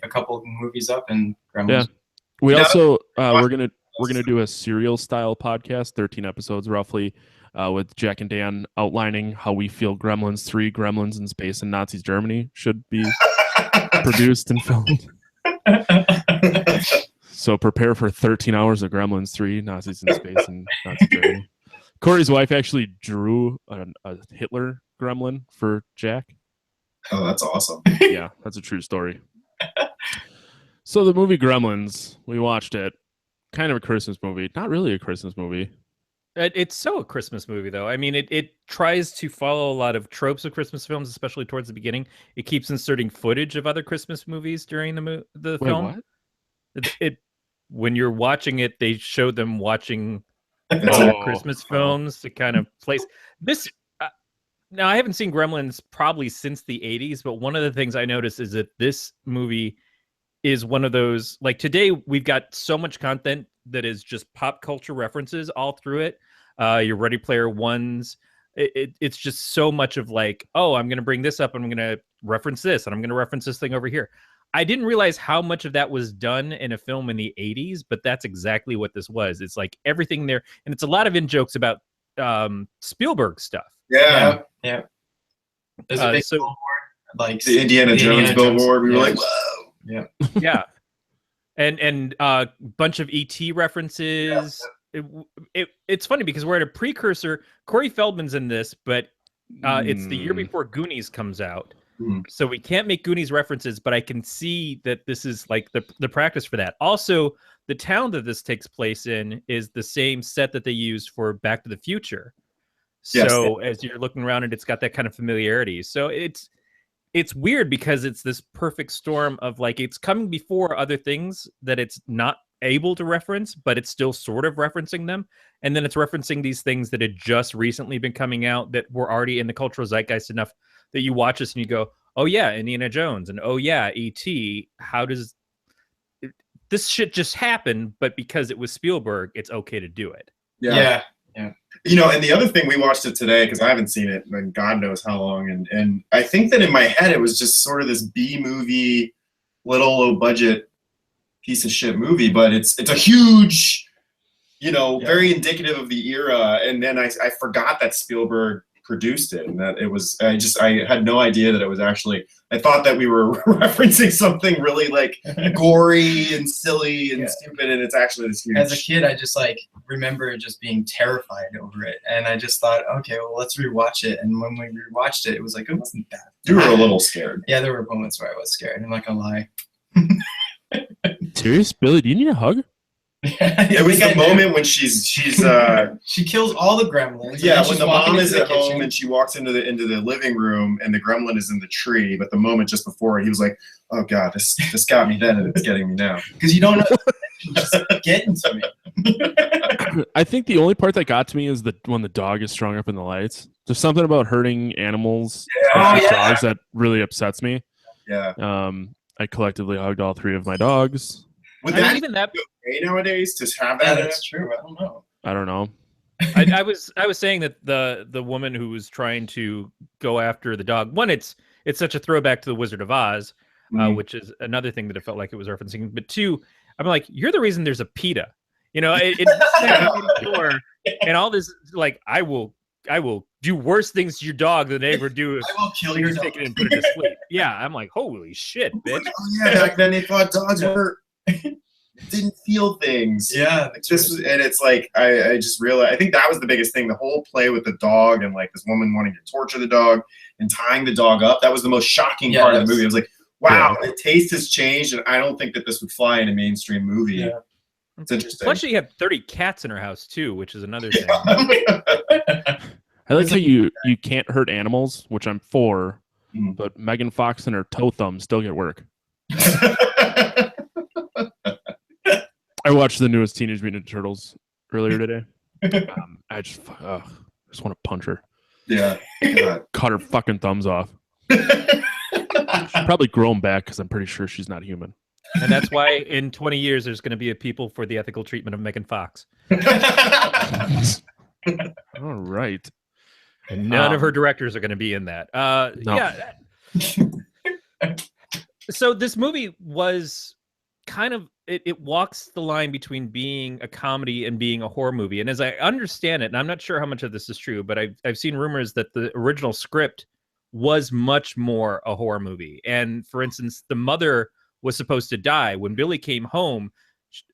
couple movies up and Gremlins. Yeah. We also we're gonna do a serial style podcast, 13 episodes roughly, with Jack and Dan outlining how we feel Gremlins 3, Gremlins in Space and Nazis Germany should be produced and filmed. So prepare for 13 hours of Gremlins 3, Nazis in Space and Nazi Germany. Corey's wife actually drew a Hitler gremlin for Jack. Oh, that's awesome. Yeah, that's a true story. So the movie Gremlins, we watched it. Kind of a Christmas movie. Not really a Christmas movie. It's so a Christmas movie, though. I mean, it tries to follow a lot of tropes of Christmas films, especially towards the beginning. It keeps inserting footage of other Christmas movies during the film. What? When you're watching it, they show them watching Christmas films to kind of place this. Now, I haven't seen Gremlins probably since the 80s, but one of the things I noticed is that this movie is one of those, like today, we've got so much content that is just pop culture references all through it. Your Ready Player Ones. It's just so much of like, oh, I'm going to bring this up and I'm going to reference this and I'm going to reference this thing over here. I didn't realize how much of that was done in a film in the 80s, but that's exactly what this was. It's like everything there. And it's a lot of in-jokes about Spielberg stuff. Yeah. There's a big billboard, like the Indiana Jones billboard. We were like, whoa. Yeah. Yeah. And bunch of ET references. Yeah. It's funny because we're at a precursor. Corey Feldman's in this, but it's the year before Goonies comes out. So we can't make Goonies references, but I can see that this is like the practice for that. Also, the town that this takes place in is the same set that they used for Back to the Future. So as you're looking around, it's got that kind of familiarity. So it's weird because it's this perfect storm of like it's coming before other things that it's not able to reference, but it's still sort of referencing them. And then it's referencing these things that had just recently been coming out that were already in the cultural zeitgeist enough that you watch this and you go, oh yeah, Indiana Jones, and oh yeah, E.T. How does this shit just happen? But because it was Spielberg, it's okay to do it. Yeah. You know, and the other thing, we watched it today because I haven't seen it in God knows how long, and I think that in my head it was just sort of this B movie, little low budget piece of shit movie, but it's a huge, very indicative of the era. And then I forgot that Spielberg produced it, and that it was I had no idea that it was actually. I thought that we were referencing something really like gory and silly and stupid, and it's actually this huge. As a kid, I just like remember just being terrified over it, and I just thought, okay, well, let's rewatch it. And when we rewatched it, it was like it wasn't that. You were a little scared. Yeah, there were moments where I was scared. I'm not gonna lie. Serious, Billy? Do you need a hug? It was the moment when she's she kills all the gremlins. Yeah, when the mom is at home and she walks into the living room and the gremlin is in the tree, but the moment just before he was like, "Oh God, this got me then and it's getting me now." Because you don't know, it's just getting to me. I think the only part that got to me is when the dog is strung up in the lights. There's something about hurting animals, dogs, that really upsets me. Yeah. I collectively hugged all 3 of my dogs. Would that even be okay nowadays to have that? That's true. I don't know. I was saying that the woman who was trying to go after the dog. One, it's such a throwback to the Wizard of Oz, which is another thing that it felt like it was referencing. But 2, I'm like, you're the reason there's a PETA. It's and all this like I will do worse things to your dog than they ever do if I will kill your dog. take it and put it to sleep. Yeah, I'm like, holy shit, bitch. Oh yeah, back then they thought dogs were didn't feel things. Yeah, like this was, and it's like I just realized. I think that was the biggest thing. The whole play with the dog and like this woman wanting to torture the dog and tying the dog up. That was the most shocking part of the movie. I was like, wow, the taste has changed, and I don't think that this would fly in a mainstream movie. Yeah. It's interesting. Plus, you have 30 cats in her house too, which is another thing. I like how you can't hurt animals, which I'm for, but Megan Fox and her toe thumb still get work. I watched the newest Teenage Mutant Ninja Turtles earlier today. I just want to punch her. Yeah. Cut her fucking thumbs off. She'll probably grow them back because I'm pretty sure she's not human. And that's why in 20 years there's going to be a people for the ethical treatment of Megan Fox. All right. And none of her directors are going to be in that. No. Yeah. So this movie was kind of, it walks the line between being a comedy and being a horror movie. And as I understand it, and I'm not sure how much of this is true, but I've seen rumors that the original script was much more a horror movie. And for instance, the mother was supposed to die. When Billy came home,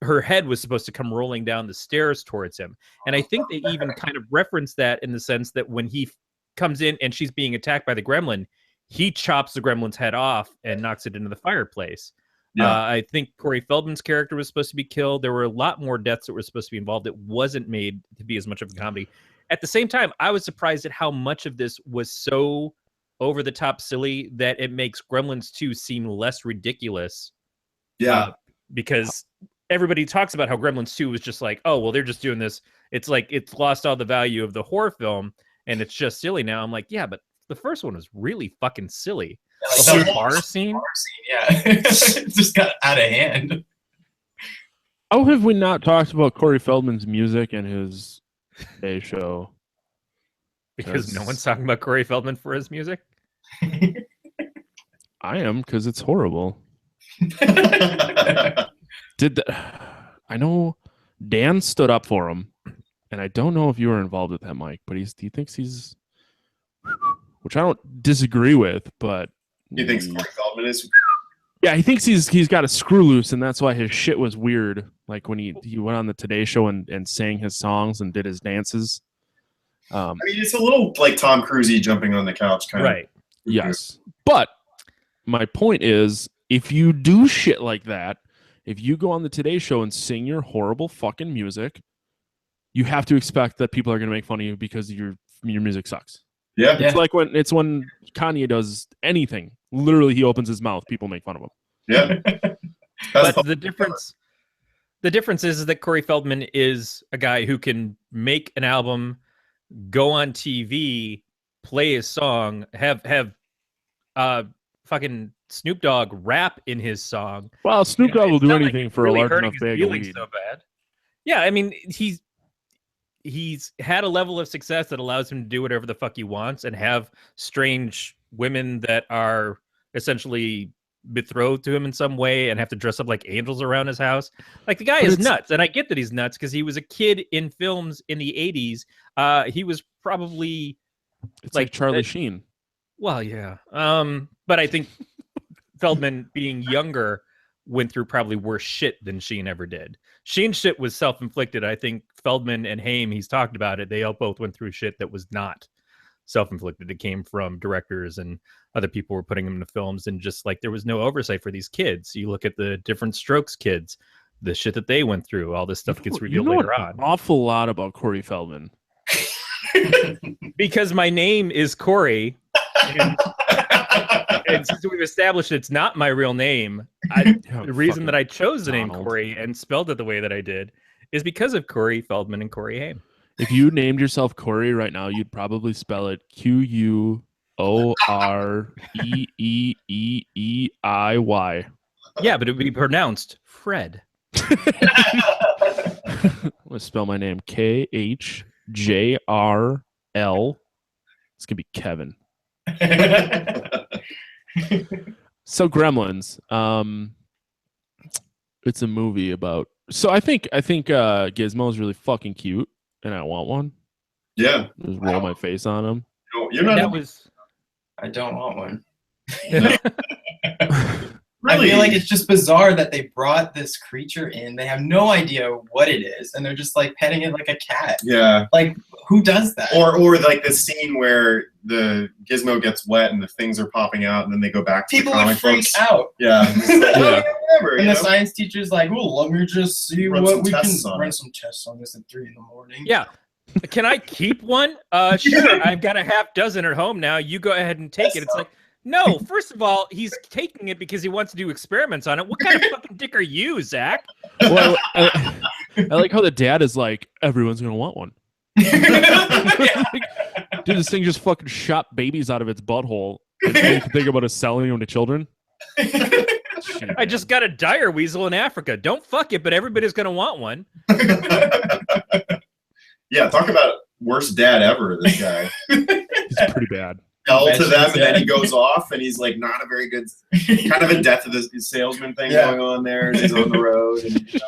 her head was supposed to come rolling down the stairs towards him. And I think they even kind of reference that in the sense that when he comes in and she's being attacked by the gremlin, he chops the gremlin's head off and knocks it into the fireplace. Yeah. I think Corey Feldman's character was supposed to be killed. There were a lot more deaths that were supposed to be involved. It wasn't made to be as much of a comedy. At the same time, I was surprised at how much of this was so over the top silly that it makes Gremlins 2 seem less ridiculous. Yeah. Because everybody talks about how Gremlins 2 was just like, oh, well, they're just doing this. It's like it's lost all the value of the horror film and it's just silly now. I'm like, yeah, but the first one was really fucking silly. Yeah, like the whole bar scene? Yeah. It just got out of hand. How have we not talked about Corey Feldman's music and his Today Show? Because no one's talking about Corey Feldman for his music? I am, because it's horrible. I know Dan stood up for him, and I don't know if you were involved with that, Mike, but he thinks he's, which I don't disagree with, but he thinks Corey Feldman is. Yeah, he thinks he's got a screw loose, and that's why his shit was weird. Like when he went on the Today Show and sang his songs and did his dances. I mean, it's a little like Tom Cruise-y jumping on the couch kind of. Right. Yes. But my point is, if you do shit like that, if you go on the Today Show and sing your horrible fucking music, you have to expect that people are going to make fun of you because your music sucks. Yeah. It's like when Kanye does anything. Literally, he opens his mouth, people make fun of him. Yeah. But the difference is that Corey Feldman is a guy who can make an album, go on TV, play his song, have fucking Snoop Dogg rap in his song. Well, Snoop Dogg will do anything for a large enough bag of weed. So bad. Yeah, I mean, he's had a level of success that allows him to do whatever the fuck he wants and have strange women that are essentially betrothed to him in some way and have to dress up like angels around his house. Like, the guy is nuts, and I get that he's nuts because he was a kid in films in the 80s. He was probably like Charlie Sheen. Well, yeah. But I think Feldman, being younger, went through probably worse shit than Sheen ever did. Sheen's shit was self-inflicted. I think Feldman and Haim, he's talked about it, they all both went through shit that was not self-inflicted. It came from directors and other people were putting them into films, and just like there was no oversight for these kids. You look at the Different Strokes kids, the shit that they went through, all this stuff gets revealed later on. An awful lot about Corey Feldman. Because my name is Corey. And since we've established it's not my real name, the reason that I chose the name Corey and spelled it the way that I did is because of Corey Feldman and Corey Haim. If you named yourself Corey right now, you'd probably spell it Quorreeiey. Yeah, but it would be pronounced Fred. I'm going to spell my name KHJRL. It's going to be Kevin. So Gremlins, it's a movie about. So I think Gizmo is really fucking cute, and I want one. Yeah. Just roll my face on them. No, you're not. That was. I don't want one. Really? I feel like it's just bizarre that they brought this creature in. They have no idea what it is, and they're just like petting it like a cat. Yeah. Like, who does that? Or like the scene where the gizmo gets wet and the things are popping out, and then they go back to People the would comic freak books. out. Yeah. It's like, Yeah. whatever, And you the know? science teacher's like, "Oh, let me just see Run what some we can tests on run it." some tests on this at 3 a.m. Yeah. Can I keep one? Sure. I've got a half dozen at home now. You go ahead and take it. It's like, no, first of all, he's taking it because he wants to do experiments on it. What kind of fucking dick are you, Zach? Well, I like how the dad is like, everyone's gonna want one. Like, dude, this thing just fucking shot babies out of its butthole. And you can think about us selling them to children. Shit, I just got a dire weasel in Africa. Don't fuck it, but everybody's gonna want one. Yeah, talk about worst dad ever, this guy. It's pretty bad. Tell to them, and then he goes off, and he's like not a very good, kind of a death of the salesman thing going on there. He's on the road, and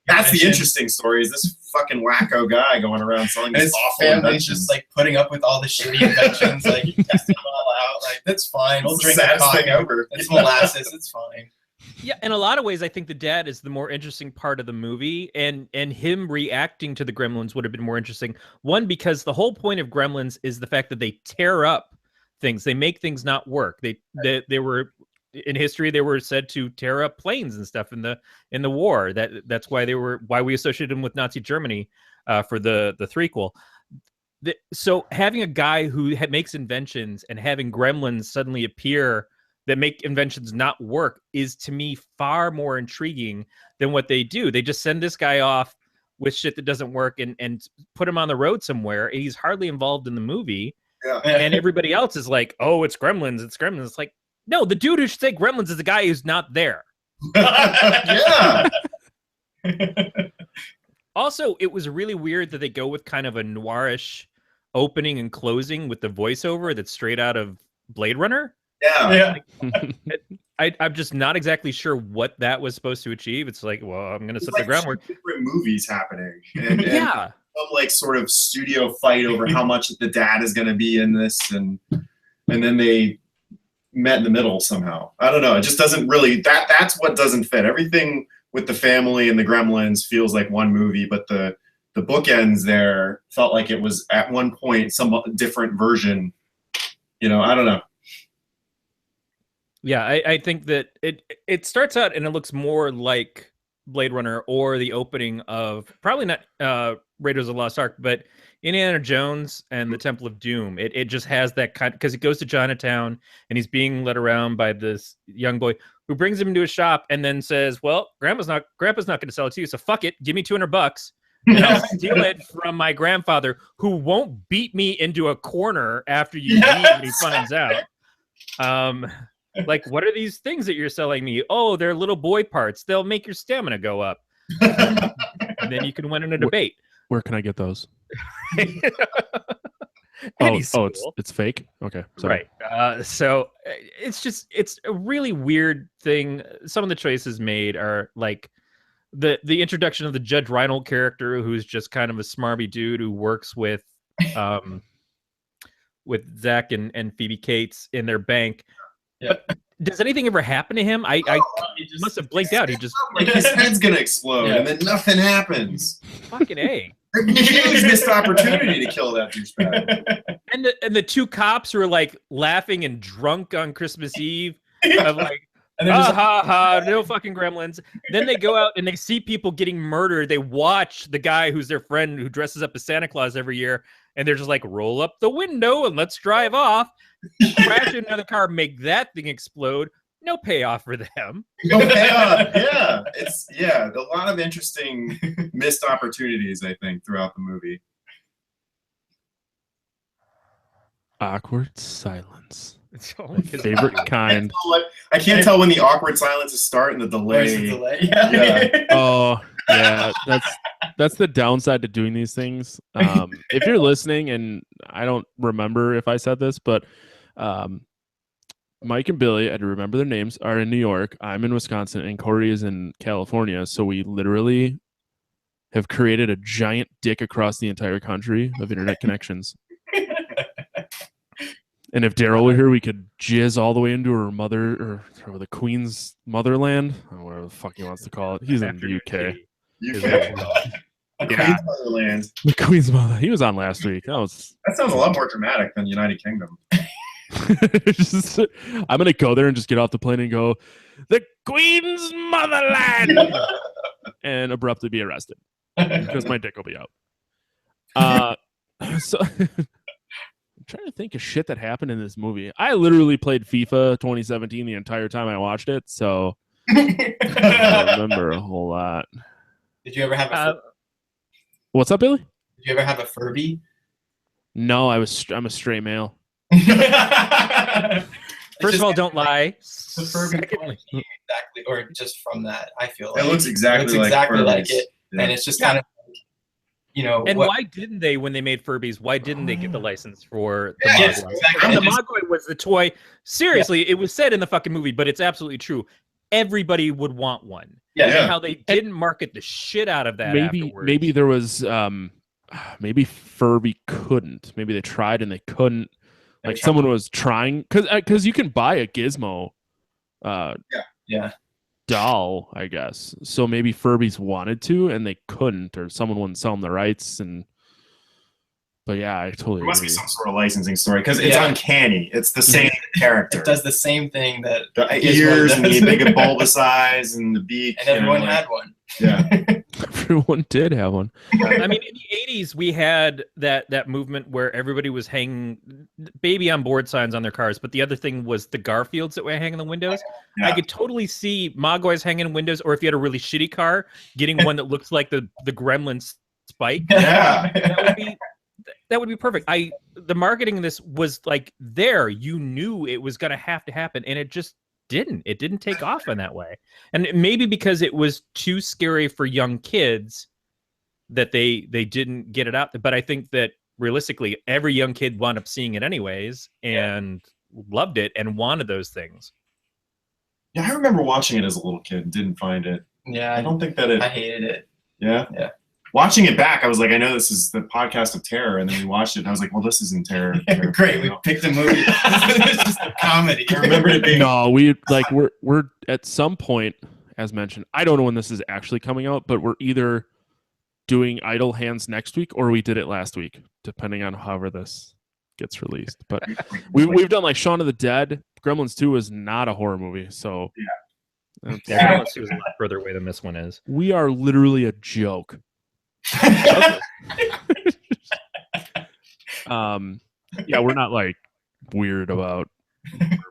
that's the interesting story. Is this fucking wacko guy going around selling these awful family's inventions? just like putting up with all the shitty inventions, like testing them all out. Like, that's fine. We'll It's drink the the saddest coffee. thing ever. It's molasses. It's fine. Yeah, in a lot of ways, I think the dad is the more interesting part of the movie, and him reacting to the Gremlins would have been more interesting. One, because the whole point of Gremlins is the fact that they tear up things, they make things not work. They were in history, they were said to tear up planes and stuff in the war. That's why we associated them with Nazi Germany for the threequel. So having a guy who makes inventions and having Gremlins suddenly appear that make inventions not work is, to me, far more intriguing than what they do. They just send this guy off with shit that doesn't work and put him on the road somewhere. And he's hardly involved in the movie. Yeah. And everybody else is like, oh, it's Gremlins. It's Gremlins. It's like, no, the dude who should say Gremlins is the guy who's not there. Yeah. Also, it was really weird that they go with kind of a noirish opening and closing with the voiceover that's straight out of Blade Runner. Yeah. I'm just not exactly sure what that was supposed to achieve. It's like, well, I'm going to set the groundwork. Different movies happening. And yeah. Some like sort of studio fight over how much the dad is going to be in this, and then they met in the middle somehow. I don't know. It just doesn't really. That's what doesn't fit. Everything with the family and the Gremlins feels like one movie, but the bookends there felt like it was at one point some different version. You know, I don't know. Yeah, I think that it starts out and it looks more like Blade Runner or the opening of, probably not Raiders of the Lost Ark, but Indiana Jones and the Temple of Doom. It just has that kind, because it goes to Chinatown and he's being led around by this young boy who brings him into a shop and then says, well, Grandpa's not going to sell it to you, so fuck it, give me $200 and I'll steal it from my grandfather, who won't beat me into a corner after you leave when he finds out. Like, what are these things that you're selling me? Oh, they're little boy parts. They'll make your stamina go up. And then you can win in a debate. Where can I get those? It's fake? Okay. Sorry. Right. So it's a really weird thing. Some of the choices made are like the introduction of the Judge Reinhold character, who's just kind of a smarmy dude who works with Zach and Phoebe Cates in their bank. Yeah. But does anything ever happen to him? I must have blinked out. He just like his head's gonna explode, and then nothing happens. Fucking A. Huge missed opportunity to kill that douchebag. And the two cops who are like laughing and drunk on Christmas Eve, of like, no fucking Gremlins. Then they go out and they see people getting murdered. They watch the guy who's their friend who dresses up as Santa Claus every year, and they're just like, roll up the window and let's drive off. Crash into another car, make that thing explode. No payoff for them. No payoff. Yeah, it's a lot of interesting missed opportunities, I think, throughout the movie. Awkward silence. It's only favorite kind. I can't tell when the awkward silences start and the delay. Yeah. Oh, yeah. That's the downside to doing these things. If you're listening, and I don't remember if I said this, but Mike and Billy, I do remember their names, are in New York. I'm in Wisconsin, and Corey is in California. So we literally have created a giant dick across the entire country of internet connections. And if Daryl were here, we could jizz all the way into her mother or the Queen's motherland, or whatever the fuck he wants to call it. He's in the UK. Queen's motherland. The Queen's mother. He was on last week. That sounds a lot more dramatic than United Kingdom. I'm gonna go there and just get off the plane and go, the Queen's motherland, and abruptly be arrested because my dick will be out. So I'm trying to think of shit that happened in this movie. I literally played FIFA 2017 the entire time I watched it, so I don't remember a whole lot. Did you ever have a What's up, Billy? Did you ever have a Furby? No, I'm a straight male. First of all, don't lie. The Furby exactly, or just from that, I feel like it looks exactly like it, and it's just kind of, And why didn't they, when they made Furbies? Why didn't they get the license for the Mogwai? Exactly. The Mogwai was the toy. Seriously, it was said in the fucking movie, but it's absolutely true. Everybody would want one. Yeah. And how they didn't market the shit out of that. Afterwards. Maybe there was maybe Furby couldn't. Maybe they tried and they couldn't. Like someone was trying, because you can buy a Gizmo doll, I guess. So maybe Furbies wanted to and they couldn't, or someone wouldn't sell them the rights. But yeah, I totally There must agree. be some sort of licensing story because it's uncanny. It's the same character. It does the same thing that the ears and the big bulbous eyes and the beak. And everyone had one. Yeah. Everyone did have one. I mean, in the 80s, we had that movement where everybody was hanging baby on board signs on their cars, but the other thing was the Garfields that were hanging in the windows. Yeah. I could totally see Mogwais hanging in windows, or if you had a really shitty car, getting one that looks like the Gremlins Spike. Yeah. That would be perfect. The marketing in this was like there. You knew it was going to happen, and it just didn't. It didn't take off in that way. And maybe because it was too scary for young kids that they didn't get it out. But I think that realistically, every young kid wound up seeing it anyways and loved it and wanted those things. Yeah, I remember watching it as a little kid and didn't find it. Yeah, I don't think that I hated it. Yeah? Yeah. Watching it back, I was like, I know this is the podcast of terror, and then we watched it, and I was like, well, this isn't terror. Great, we picked a movie. It's just a comedy. I remember it being. No, we're at some point, as mentioned. I don't know when this is actually coming out, but we're either doing Idle Hands next week or we did it last week, depending on however this gets released. But we've done like Shaun of the Dead. Gremlins 2 is not a horror movie, so Gremlins 2 is a lot further away than this one is. We are literally a joke. We're not like weird about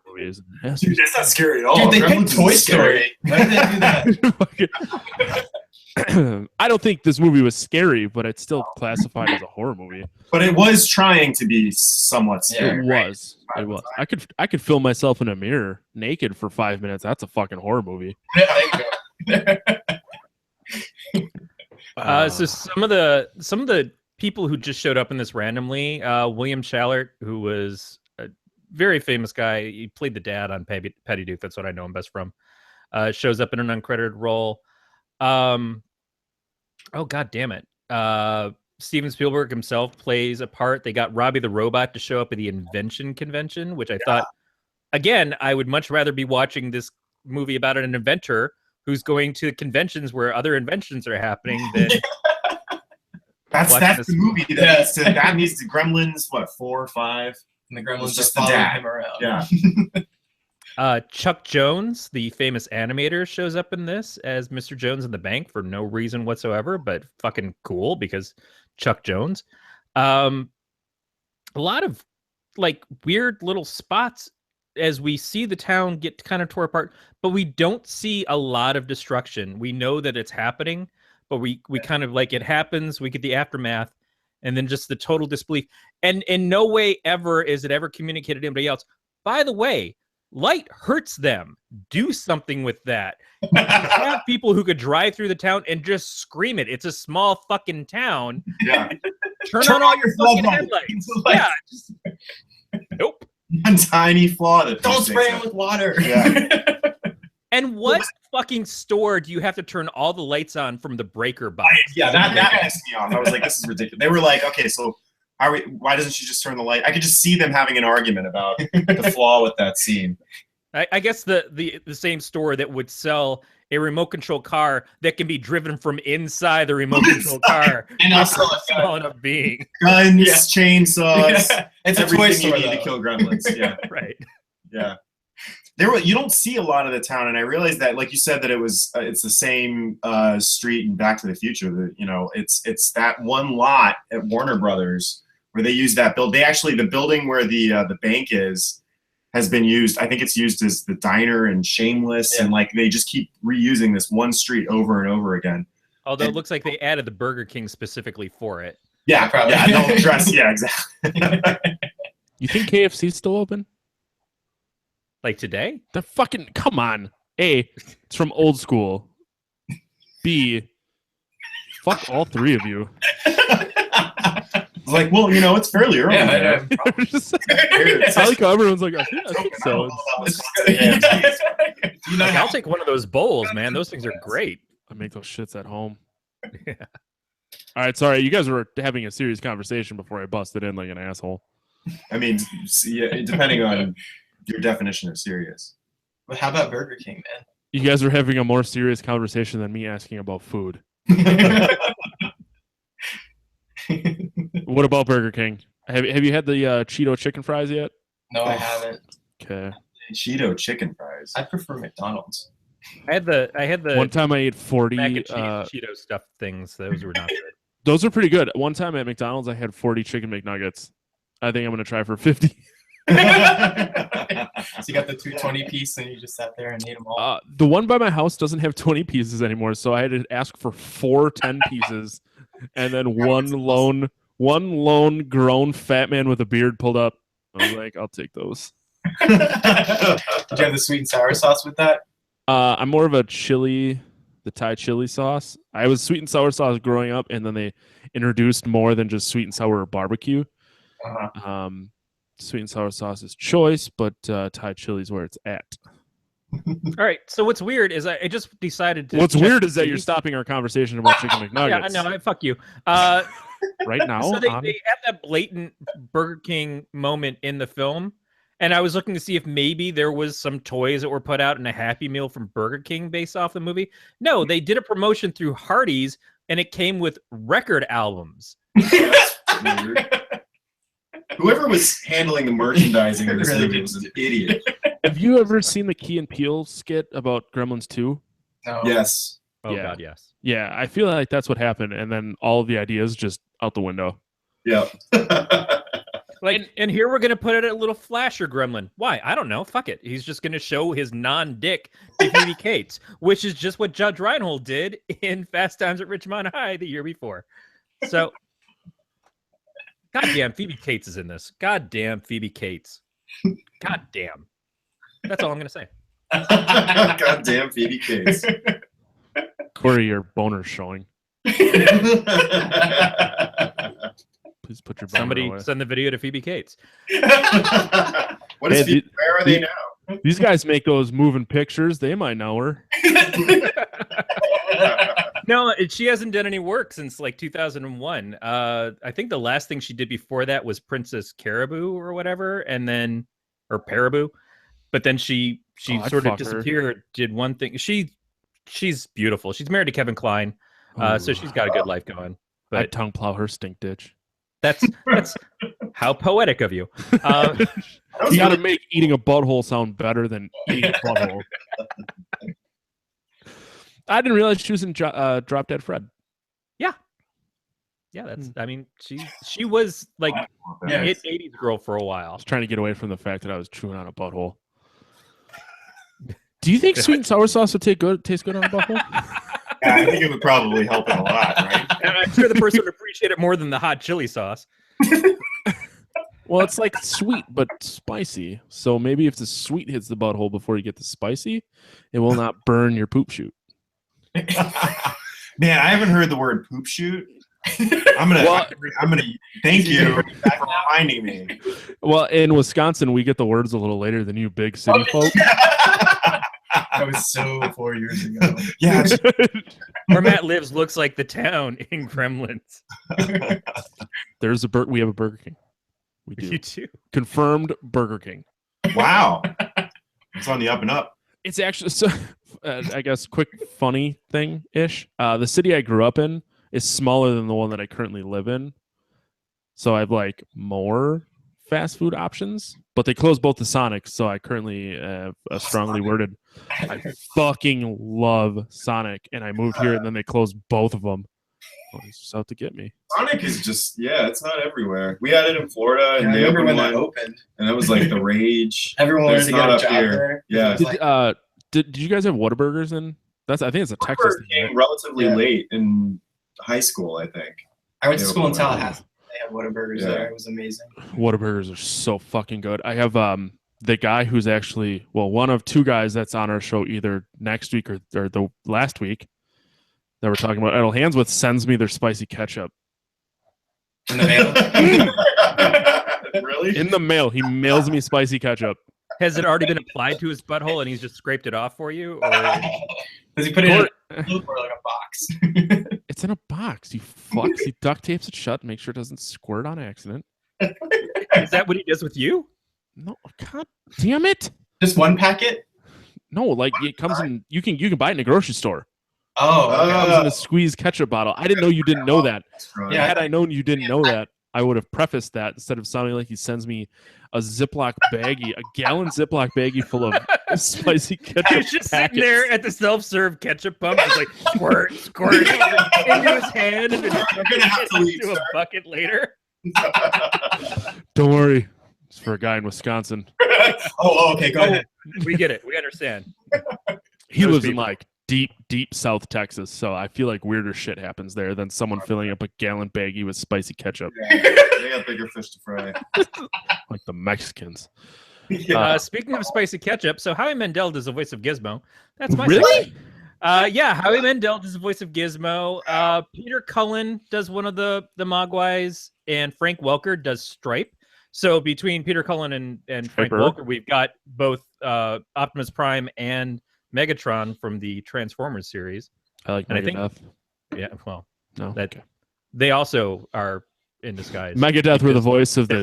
movies. Dude, that's not scary at all. Dude, they picked Toy Story. Why did they do that? I don't think this movie was scary, but it's still classified as a horror movie. But it was trying to be somewhat scary. It was. I could film myself in a mirror naked for 5 minutes. That's a fucking horror movie. So some of the people who just showed up in this randomly, William Shallert, who was a very famous guy, he played the dad on Petty Duke. That's what I know him best from. Shows up in an uncredited role. Oh god damn it! Steven Spielberg himself plays a part. They got Robbie the Robot to show up at the Invention Convention, which I thought, again, I would much rather be watching this movie about an inventor who's going to conventions where other inventions are happening than that's the movie that needs to Gremlins 4 or 5, and the Gremlins just following the dad. him around. Yeah. Chuck Jones, the famous animator, shows up in this as Mr. Jones in the Bank for no reason whatsoever, but fucking cool because Chuck Jones. A lot of like weird little spots as we see the town get kind of tore apart, but we don't see a lot of destruction. We know that it's happening, but we kind of like it happens, we get the aftermath, and then just the total disbelief. And in no way ever is it ever communicated to anybody else. By the way, light hurts them. Do something with that. Have people who could drive through the town and just scream it. It's a small fucking town. Yeah. Turn on all your fucking headlights. Yeah. Nope. One tiny flaw that don't spray it with water. Yeah. And what fucking store do you have to turn all the lights on from the breaker box? That pissed me off. I was like, this is ridiculous. They were like, okay, so why doesn't she just turn the light? I could just see them having an argument about the flaw with that scene. I guess the same store that would sell a remote control car that can be driven from inside the remote control car. And also small enough being. Guns, chainsaws. Yeah. It's a toy everything store, you need to kill gremlins. Yeah. Right. Yeah. You don't see a lot of the town, and I realized that, like you said, that it's the same street in Back to the Future. That it's that one lot at Warner Brothers where they use that build. The building where the bank has been used. I think it's used as the diner and Shameless, and like they just keep reusing this one street over and over again. Although it looks like they added the Burger King specifically for it. Yeah, probably. Yeah, no dress. Yeah, exactly. You think KFC's still open? Like today? Come on. A, it's from old school. B, fuck all three of you. It's like, well, it's fairly early. Yeah, I like how everyone's like, I think so. I'll take one of those bowls, man. Those things are great. I make those shits at home. Yeah. All right, sorry. You guys were having a serious conversation before I busted in like an asshole. I mean, depending on your definition of serious. But how about Burger King, man? You guys are having a more serious conversation than me asking about food. What about Burger King? Have you had the Cheeto chicken fries yet? No, I haven't. Okay. Cheeto chicken fries. I prefer McDonald's. I had the one time I ate 40 mac and cheese Cheeto stuffed things. Those were not good. Those are pretty good. One time at McDonald's I had 40 chicken McNuggets. I think I'm gonna try for 50. So you got the 220 piece and you just sat there and ate them all? The one by my house doesn't have 20 pieces anymore, so I had to ask for 4 10 pieces, and then one lone grown fat man with a beard pulled up. I was like, I'll take those. Did you have the sweet and sour sauce with that? I'm more of a the Thai chili sauce. I was sweet and sour sauce growing up, and then they introduced more than just sweet and sour barbecue. Uh-huh. Sweet and sour sauce is choice, but Thai chili is where it's at. All right. So what's weird is I just decided to. What's weird is that you're stopping our conversation about chicken McNuggets. Yeah, I know. Fuck you. Right now. So they have that blatant Burger King moment in the film, and I was looking to see if maybe there was some toys that were put out in a Happy Meal from Burger King based off the movie. No, they did a promotion through Hardee's, and it came with record albums. Whoever was handling the merchandising of this movie was an idiot. Have you ever seen the Key and Peele skit about Gremlins 2? No. Yes. Oh, God, yes. Yeah, I feel like that's what happened, and then all of the ideas just out the window. Yeah. And here we're going to put it a little flasher gremlin. Why? I don't know. Fuck it. He's just going to show his non-dick to Phoebe Cates, which is just what Judge Reinhold did in Fast Times at Ridgemont High the year before. So... Goddamn, Phoebe Cates is in this. Goddamn, Phoebe Cates. Goddamn. That's all I'm going to say. Goddamn, Phoebe Cates. Corey, your boner's showing. Please put your boner Somebody away. send the video to Phoebe Cates. What is Phoebe? Where are they now? These guys make those moving pictures. They might know her. No, she hasn't done any work since like 2001. I think the last thing she did before that was Princess Caribou or whatever, and then or Parabou. But then she sort of disappeared. Her. Did one thing. She's beautiful. She's married to Kevin Kline, so she's got a good life going. But I'd tongue plow her stink ditch. That's how poetic of you. You got to make eating a butthole sound better than eating a butthole. I didn't realize she was in Drop Dead Fred. Yeah, that's. I mean, she was like hit 80s girl for a while. I was trying to get away from the fact that I was chewing on a butthole. Do you think sweet and sour sauce would taste good on a butthole? Yeah, I think it would probably help it a lot, right? And I'm sure the person would appreciate it more than the hot chili sauce. Well, it's like sweet but spicy. So maybe if the sweet hits the butthole before you get the spicy, it will not burn your poop chute. Man, I haven't heard the word poop shoot. I'm gonna thank you for reminding me. Well, in Wisconsin, we get the words a little later than you big city folk. That was so 4 years ago. Yeah. Where Matt lives looks like the town in Gremlins. We have a Burger King. We do. You too. Confirmed Burger King. Wow. It's on the up and up. It's actually so. I guess quick funny thing ish. The city I grew up in is smaller than the one that I currently live in, so I have like more fast food options. But they closed both the Sonics, so I currently have a strongly worded. I fucking love Sonic, and I moved here, and then they closed both of them. Oh, he's just out to get me. Sonic is just it's not everywhere. We had it in Florida, and I they remember opened when that one, opened. and that was like the rage. Everyone wanted to get a job there. Yeah. Did you guys have Whataburgers in? I think it's a Texas thing. Came relatively late in high school, I think. I went to school in Tallahassee. They had Whataburgers there. It was amazing. Whataburgers are so fucking good. I have the guy who's actually one of two guys that's on our show either next week or the last week that we're talking about Idle Hands with sends me their spicy ketchup. In the mail? Really? In the mail. He mails me spicy ketchup. Has it already been applied to his butthole and he's just scraped it off for you? Or does he put it in a loop or like a box? It's in a box. You fucks. He duct tapes it shut, make sure it doesn't squirt on accident. Is that what he does with you? No, god damn it. Just one packet? No, like it comes in. You can buy it in a grocery store. Oh, okay. It comes in a squeezed ketchup bottle. I didn't know you didn't know that. Right. Yeah, had I known you didn't know that, I would have prefaced that instead of sounding like he sends me a Ziploc baggie, a gallon Ziploc baggie full of spicy ketchup. He's just sitting there at the self-serve ketchup pump, just like squirt, squirt into his hand, and then gonna have to leave, into a bucket later. Don't worry, it's for a guy in Wisconsin. Oh, okay, go ahead. We get it. We understand. He lives in like deep South Texas, so I feel like weirder shit happens there than someone filling up a gallon baggie with spicy ketchup. They got bigger fish to fry. Like the Mexicans. Speaking of spicy ketchup, so Howie Mandel does the voice of Gizmo. That's my really? section. Yeah, Howie Mandel does the voice of Gizmo. Peter Cullen does one of the Mogwais, and Frank Welker does Stripe. So between Peter Cullen and Frank Welker, we've got both Optimus Prime and Megatron from the Transformers series. I like Megadeth. Yeah, well, no, they also are in disguise. Megadeth were the voice of the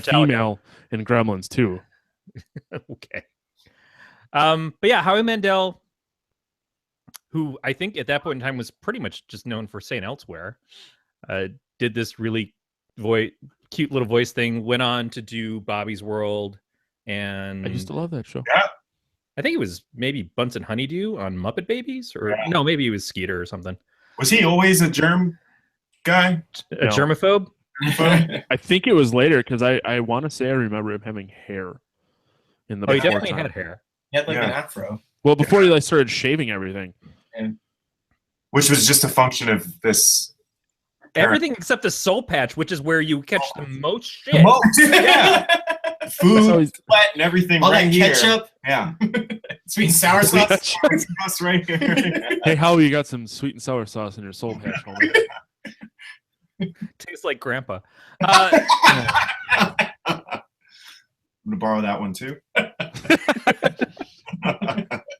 female in Gremlins too. Okay. But yeah, Howie Mandel, who I think at that point in time was pretty much just known for St. Elsewhere, did this really cute little voice thing, went on to do Bobby's World, and I used to love that show. Yeah. I think it was maybe Bunsen Honeydew on Muppet Babies, or no, maybe it was Skeeter or something. Was he always a germ guy? A germaphobe? I think it was later because I want to say I remember him having hair in the. Oh, he definitely had hair. He had like an afro. Well, before he started shaving everything, which was just a function of this. Everything except the soul patch, which is where you catch the most shit. The most, yeah. Food, sweat, and everything. All right that ketchup. Here. Yeah. Sweet and sour sauce. Sauce right here. Hey, Howie, you got some sweet and sour sauce in your soul patch, homie. Tastes like Grandpa. I'm gonna borrow that one too.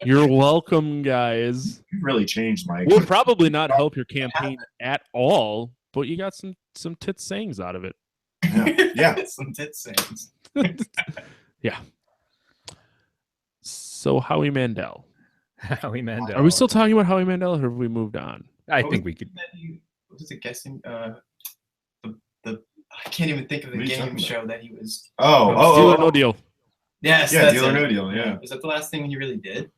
You're welcome, guys. You really changed, Mike. Will probably not help your campaign at all, but you got some tit sayings out of it. Yeah. Some tit sayings. Yeah. So Howie Mandel. Howie Mandel. Are we still talking about Howie Mandel, or have we moved on? I think we could. What was it? Guessing. I can't even think of the game show that he was. Deal or No Deal. Yes. Yeah, Deal or No Deal. Yeah. Was that the last thing he really did?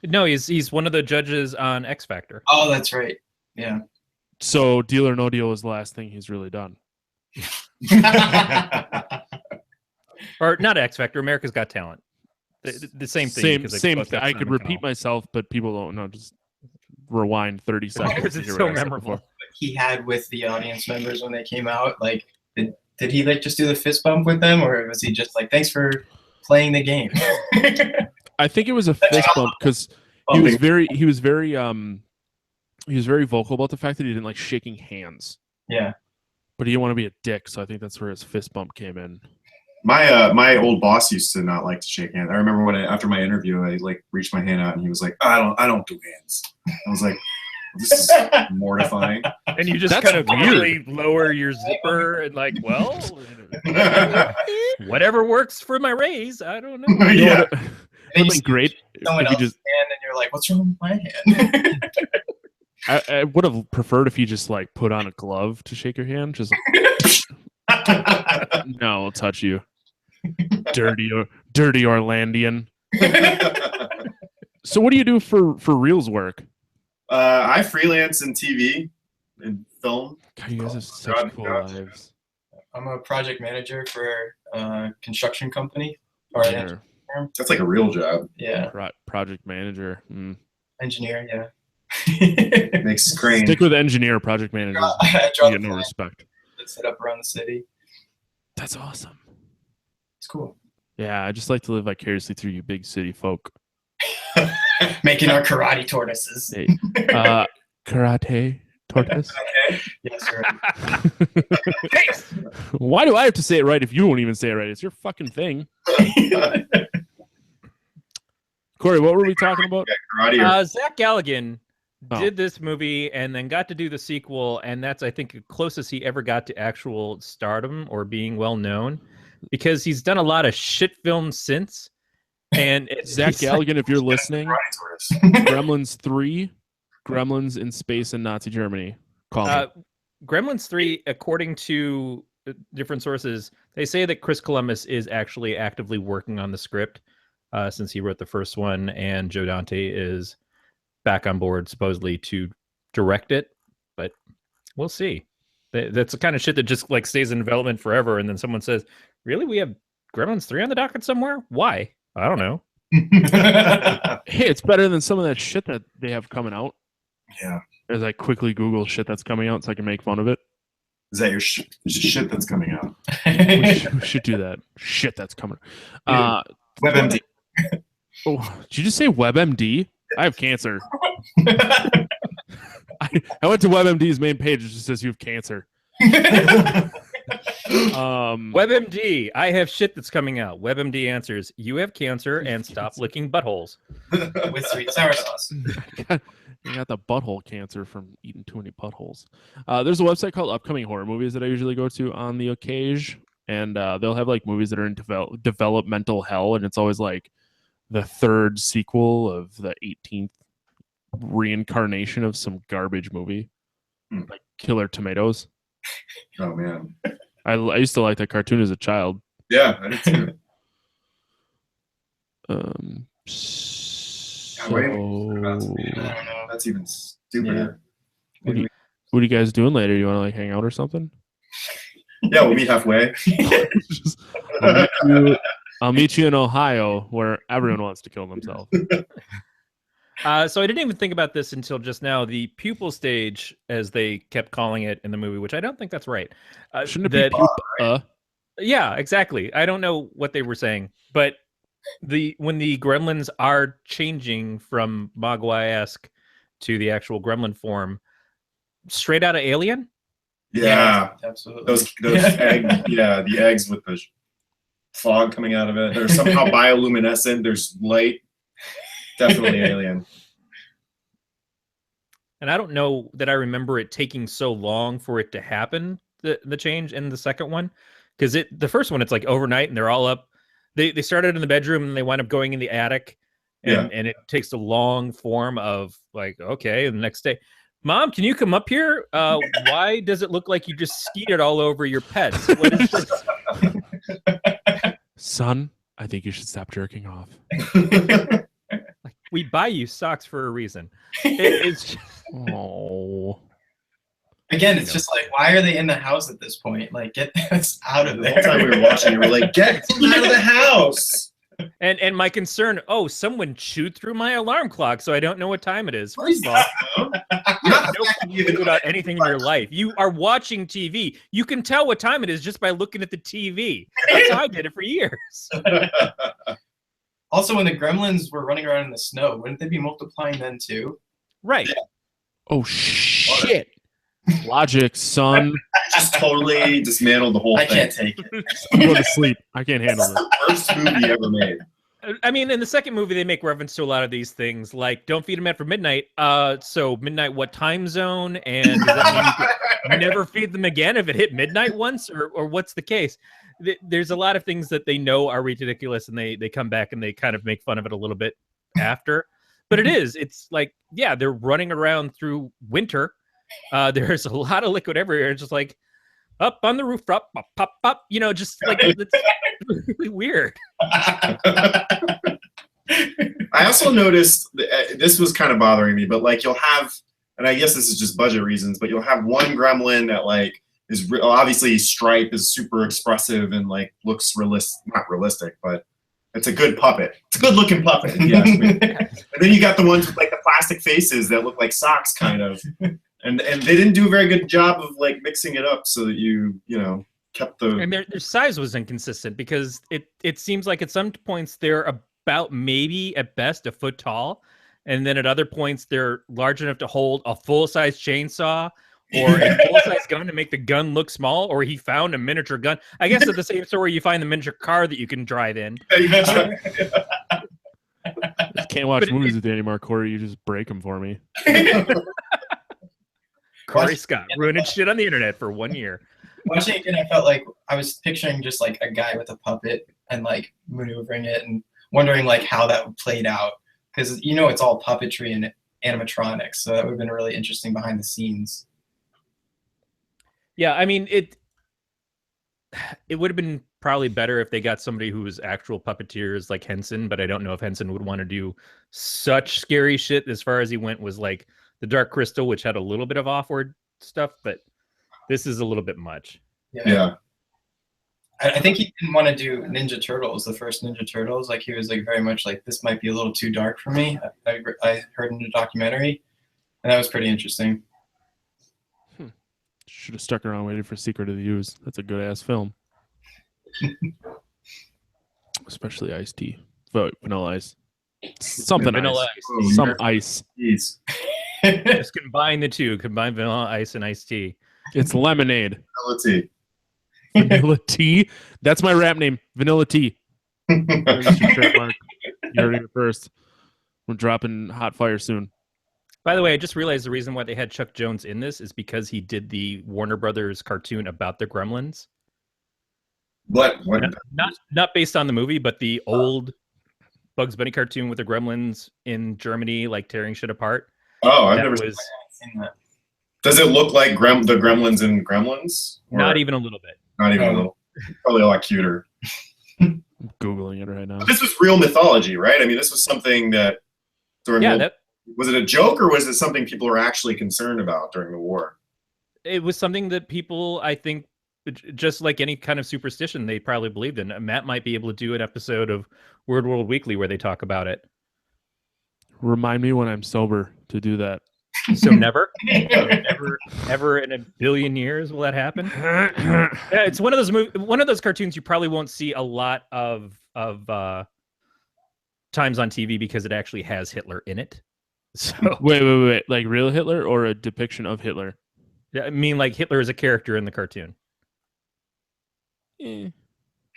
No, he's one of the judges on X Factor. Oh, that's right. Yeah. So Deal or No Deal was the last thing he's really done. Or not X Factor. America's Got Talent. The same thing. Same thing. I could repeat myself, but people don't know. Just rewind 30 seconds. It's so memorable. He had with the audience members when they came out. Like, did he like just do the fist bump with them, or was he just like, "Thanks for playing the game"? I think it was a fist bump because he was very vocal about the fact that he didn't like shaking hands. Yeah. But he didn't want to be a dick, so I think that's where his fist bump came in. My old boss used to not like to shake hands. I remember when after my interview, I like reached my hand out, and he was like, I don't do hands." I was like, "This is mortifying." And you just kind of really lower your zipper and like, well, whatever works for my raise. I don't know. Yeah. It'd be great. Someone if you else's hand, and you're like, "What's wrong with my hand?" I would have preferred if you just like put on a glove to shake your hand. Just like, no, I'll touch you. Dirty Orlandian. So what do you do for reels work? I freelance in TV and film. God, you guys have such cool lives. I'm a project manager for a construction company. Or an engineer. That's like a real job. Yeah. Project manager. Engineer, yeah. Makes crane. Stick with engineer, project manager. You get no respect. Set up around the city. That's awesome. It's cool. Yeah, I just like to live vicariously through you big city folk. Making our karate tortoises. Hey, karate tortoise? Okay. Yes, sir. Why do I have to say it right if you won't even say it right? It's your fucking thing. Corey, what were we talking about? Zach Galligan did this movie and then got to do the sequel, and that's, I think, the closest he ever got to actual stardom or being well known, because he's done a lot of shit films since. And Zach Galligan, if you're listening, Gremlins 3, Gremlins in Space in Nazi Germany. Call me. Gremlins 3, according to different sources, they say that Chris Columbus is actually actively working on the script since he wrote the first one, and Joe Dante is back on board supposedly to direct it, but we'll see. That's the kind of shit that just like stays in development forever, and then someone says, "Really, we have Gremlins 3 on the docket somewhere? Why? I don't know." Hey, it's better than some of that shit that they have coming out. Yeah. As I quickly Google shit that's coming out so I can make fun of it. Is that your shit that's coming out? we should do that. Shit that's coming. WebMD. Oh, did you just say WebMD? I have cancer. I went to WebMD's main page. It just says you have cancer. WebMD, I have shit that's coming out. WebMD answers, you have cancer and stop licking buttholes. With sweet sour sauce. I got the butthole cancer from eating too many buttholes. There's a website called Upcoming Horror Movies that I usually go to on the occasion, and they'll have like movies that are in developmental hell, and it's always like the third sequel of the 18th reincarnation of some garbage movie, like Killer Tomatoes. Oh man, I used to like that cartoon as a child. Yeah, I did too. So I don't know. That's even stupider. What are you guys doing later? You want to like hang out or something? Yeah, we'll meet halfway. I'll meet you in Ohio, where everyone wants to kill themselves. So I didn't even think about this until just now. The pupil stage, as they kept calling it in the movie, which I don't think that's right. Shouldn't it be Yeah, exactly. I don't know what they were saying, but when the gremlins are changing from Mogwai-esque to the actual gremlin form, straight out of Alien. Yeah, absolutely. Those eggs. Yeah, the eggs with the fog coming out of it. They're somehow bioluminescent. There's light. Definitely Alien. And I don't know that I remember it taking so long for it to happen, the change in the second one, because the first one, it's like overnight and they're all up. They started in the bedroom and they wind up going in the attic, and it takes a long form of like, okay, and the next day, Mom, can you come up here? Why does it look like you just skeeted all over your pets? What is this? Son, I think you should stop jerking off. Like, we buy you socks for a reason. It's just... Oh. Again, it's just like, why are they in the house at this point? Like, get us out of there. The whole time we were watching, we were like, get out of the house. And my concern, someone chewed through my alarm clock, so I don't know what time it is. First of all, you have no clue about anything in your life. You are watching TV. You can tell what time it is just by looking at the TV. That's how I did it for years. Also, when the gremlins were running around in the snow, wouldn't they be multiplying then too? Right. Oh, shit. Logic, son. just totally dismantled the whole thing. I can't take it. I'm going to sleep. I can't handle it. Worst movie ever made. I mean, in the second movie, they make reference to a lot of these things, like don't feed them after midnight. So midnight, what time zone? And does that mean you can never feed them again if it hit midnight once, or what's the case? There's a lot of things that they know are ridiculous, and they come back and they kind of make fun of it a little bit after. But it's like, yeah, they're running around through winter. There's a lot of liquid everywhere. It's just like up on the roof, pop, pop, pop. You know, just like it's really weird. I also noticed this was kind of bothering me, but like you'll have, and I guess this is just budget reasons, but you'll have one gremlin that like is obviously Stripe is super expressive and like looks not realistic, but it's a good puppet. It's a good looking puppet. Yeah. And then you got the ones with like the plastic faces that look like socks, kind of. And they didn't do a very good job of like mixing it up so that you know kept the. And their size was inconsistent because it seems like at some points they're about maybe at best a foot tall, and then at other points they're large enough to hold a full size chainsaw or a full size gun to make the gun look small. Or he found a miniature gun. I guess at the same story you find the miniature car that you can drive in. I can't watch movies with you anymore, Corey. You just break them for me. Corey Scott ruining shit on the internet for 1 year. Watching it again, I felt like I was picturing just like a guy with a puppet and like maneuvering it and wondering like how that played out, because it's all puppetry and animatronics, so that would have been really interesting behind the scenes. Yeah, I mean it would have been probably better if they got somebody who was actual puppeteers like Henson, but I don't know if Henson would want to do such scary shit. As far as he went was like the Dark Crystal, which had a little bit of off-world stuff, but this is a little bit much. Yeah. I think he didn't want to do Ninja Turtles, the first Ninja Turtles. Like he was like very much like, this might be a little too dark for me. I heard in the documentary, and that was pretty interesting. Should have stuck around waiting for Secret of the Ooze. That's a good ass film. Especially iced tea. Vanilla ice. Something vanilla ice. Some ice. Jeez. Just combine the two. Combine vanilla ice and iced tea. It's lemonade. Vanilla tea. Vanilla tea? That's my rap name. Vanilla tea. There's your trademark. You heard it here first. We're dropping hot fire soon. By the way, I just realized the reason why they had Chuck Jones in this is because he did the Warner Brothers cartoon about the Gremlins. What? Not based on the movie, but the old Bugs Bunny cartoon with the Gremlins in Germany, like tearing shit apart. Oh, I've never seen that. Does it look like the Gremlins in Gremlins? Or not even a little bit. Not even a little. Probably a lot cuter. I'm Googling it right now. But this was real mythology, right? I mean, this was something that was it a joke, or was it something people were actually concerned about during the war? It was something that people, I think, just like any kind of superstition, they probably believed in. Matt might be able to do an episode of Weird World Weekly where they talk about it. Remind me when I'm sober to do that. So never, ever in a billion years will that happen. Yeah, it's one of those cartoons you probably won't see a lot of times on TV because it actually has Hitler in it. So wait, like real Hitler or a depiction of Hitler? Yeah, I mean like Hitler is a character in the cartoon. I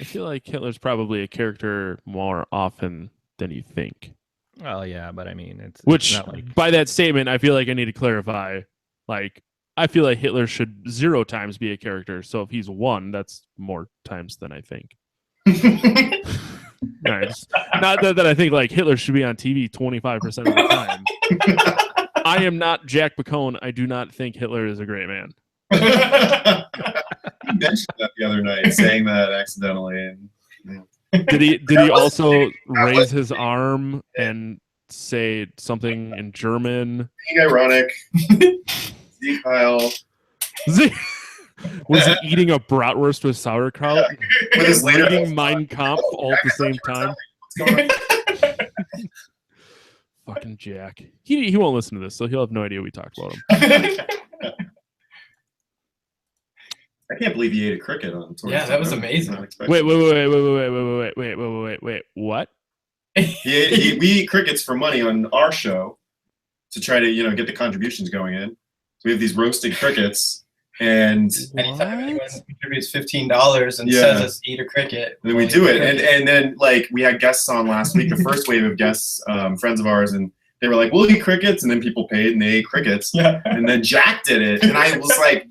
feel like Hitler's probably a character more often than you think. Well, yeah, but I mean, it's not like... by that statement, I feel like I need to clarify. Like, I feel like Hitler should 0 times be a character. So if he's 1, that's more times than I think. Nice. Not that I think like Hitler should be on TV 25% of the time. I am not Jack Bacone. I do not think Hitler is a great man. You mentioned that the other night, saying that accidentally. Did he also raise his arm and say something in German? Being ironic. See, Kyle. Was he eating a bratwurst with sauerkraut? With his reading Mein Kampf all at the same time? Fucking Jack. He won't listen to this, so he'll have no idea we talked about him. I can't believe he ate a cricket on tour. Yeah, that was amazing. Wait. What? We eat crickets for money on our show to try to, get the contributions going in. So we have these roasted crickets, And anytime anyone contributes $15 and says let's eat a cricket, then we do it. And then like we had guests on last week, the first wave of guests, friends of ours, and they were like, we'll eat crickets, and then people paid and they ate crickets. And then Jack did it. And I was like,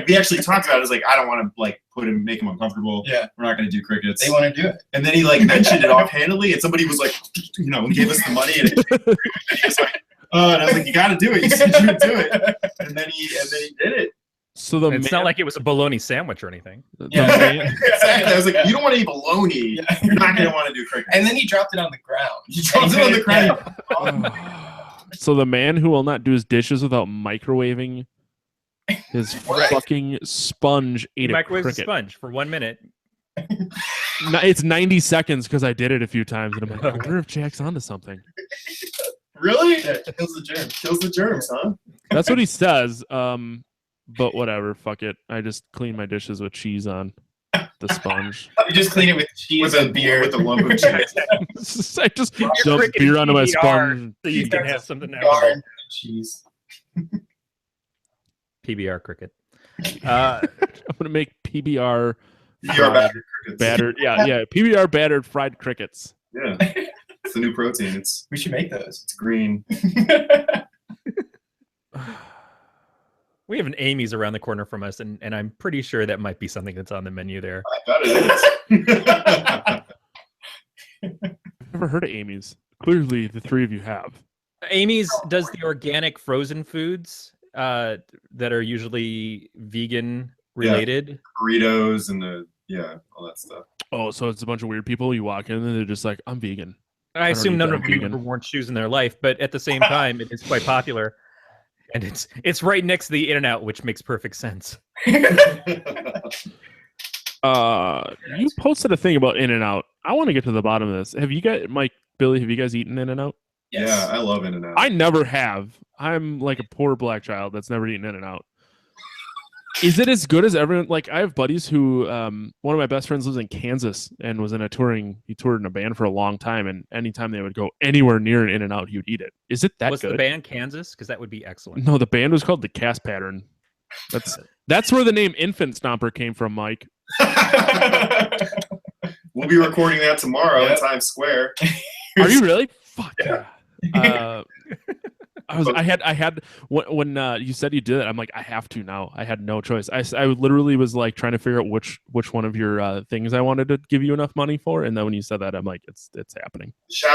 we actually talked about it. I was like, I don't want to like make him uncomfortable. Yeah. We're not gonna do crickets. They want to do it. And then he like mentioned it offhandedly, and somebody was like, and gave us the money, and he was like, and I was like, you gotta do it. You said you would do it. And then he did it. So it's not like it was a bologna sandwich or anything. Exactly. I was like, you don't want to eat bologna. You're not going to want to do cricket. And then he dropped it on the ground. He dropped it on the ground. So the man who will not do his dishes without microwaving his fucking sponge ate a cricket. Microwave sponge for 1 minute. It's 90 seconds because I did it a few times, and I'm like, I wonder if Jack's onto something. Really? Yeah, kills the germs. Kills the germs, huh? That's what he says. But whatever, fuck it. I just clean my dishes with cheese on the sponge. You just clean it with cheese and beer. With a lump of cheese. I just dump beer onto my sponge. So you can have something now. Cheese. PBR cricket. I'm gonna make PBR battered. Yeah. PBR battered fried crickets. Yeah, it's the new protein. We should make those. It's green. We have an Amy's around the corner from us, and I'm pretty sure that might be something that's on the menu there. I bet it is. I've never heard of Amy's. Clearly, the three of you have. Amy's does the organic frozen foods that are usually vegan related. Burritos and all that stuff. Oh, so it's a bunch of weird people. You walk in and they're just like, I'm vegan. I assume none of them ever worn shoes in their life, but at the same time, it is quite popular. And it's right next to the In-N-Out, which makes perfect sense. You posted a thing about In-N-Out. I want to get to the bottom of this. Have you guys, Mike, Billy, have you guys eaten In-N-Out? Yes. Yeah, I love In-N-Out. I never have. I'm like a poor black child that's never eaten In-N-Out. Is it as good as everyone? Like, I have buddies who, one of my best friends lives in Kansas and was in he toured in a band for a long time. And anytime they would go anywhere near an In-N-Out, he would eat it. Is it that good? Was the band Kansas? Because that would be excellent. No, the band was called the Cast Pattern. That's where the name Infant Stomper came from, Mike. We'll be recording that tomorrow in Times Square. Are you really? Fuck yeah. I had when you said you did it, I'm like, I have to now. I had no choice. I literally was like trying to figure out which one of your things I wanted to give you enough money for, and then when you said that, I'm like, it's happening.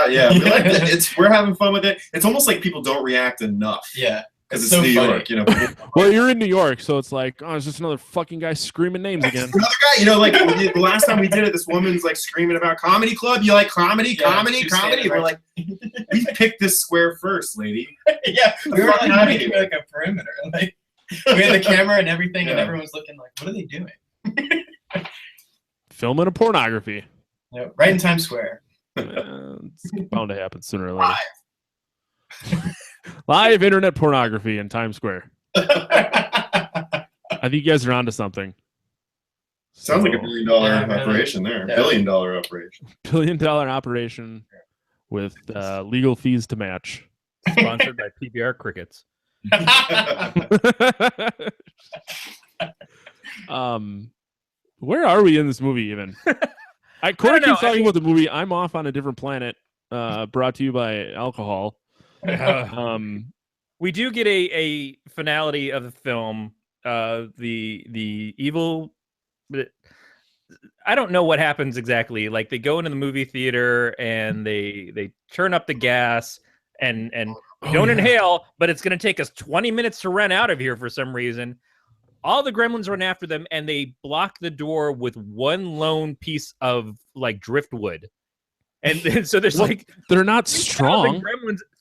Yeah, we like it. We're having fun with it. It's almost like people don't react enough. Yeah. Because it's so New York, Well, you're in New York, so it's like, oh, it's just another fucking guy screaming names again. Another guy, like the last time we did it, this woman's like screaming about comedy club. You like comedy? Comedy? We're like, we picked this square first, lady. Yeah, we were like making like a perimeter. Like we had the camera and everything, and everyone's looking like, what are they doing? Filming a pornography. Yeah, right in Times Square. It's bound to happen sooner or later. Live internet pornography in Times Square. I think you guys are onto something. Sounds like $1 billion operation there. Yeah. $1 billion operation. $1 billion operation with legal fees to match. Sponsored by PBR Crickets. Where are we in this movie even? Corey keeps talking about the movie. I'm off on a different planet. Brought to you by alcohol. We do get a finality of the film. The evil. I don't know what happens exactly. Like they go into the movie theater and they turn up the gas and don't inhale, but it's going to take us 20 minutes to run out of here for some reason. All the gremlins run after them and they block the door with one lone piece of like driftwood. And so there's they're not strong.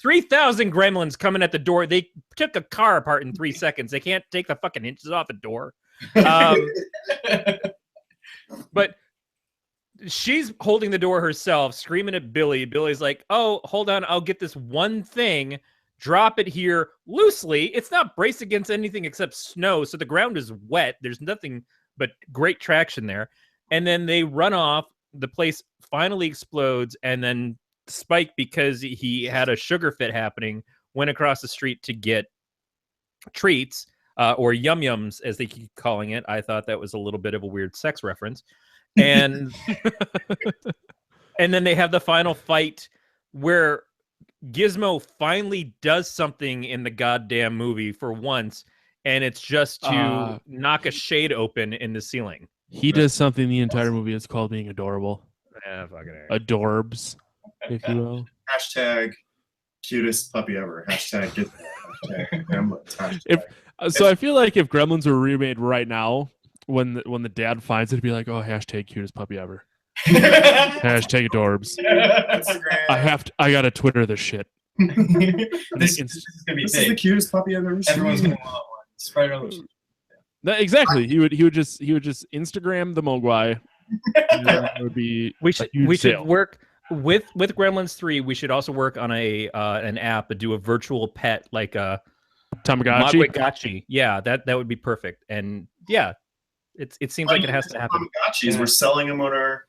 3,000 gremlins coming at the door. They took a car apart in 3 seconds. They can't take the fucking hinges off the door. But she's holding the door herself, screaming at Billy. Billy's like, oh, hold on. I'll get this one thing. Drop it here loosely. It's not braced against anything except snow. So the ground is wet. There's nothing but great traction there. And then they run off. The place finally explodes, and then Spike, because he had a sugar fit happening, went across the street to get treats. or Yum Yums, as they keep calling it. I thought that was a little bit of a weird sex reference. And and then they have the final fight where Gizmo finally does something in the goddamn movie for once, and it's just to knock a shade open in the ceiling. He does something the entire movie. It's called being adorable. Yeah, fucking Adorbs, if you will. Hashtag cutest puppy ever. Hashtag get hashtag Gremlins. Hashtag. So I feel like if Gremlins were remade right now, when the dad finds it, it'd be like, oh, hashtag cutest puppy ever. Hashtag adorbs. I gotta Twitter this shit. This is gonna be This big. is the cutest puppy I've ever seen. Everyone's gonna want one. Spread it on the Exactly. He would just Instagram the Mogwai. It would be we should work with Gremlins 3. We should also work on an app and do a virtual pet like a Tamagotchi. Yeah, that would be perfect. And yeah, it seems like it has to happen. Tamagotchis. We're selling them on our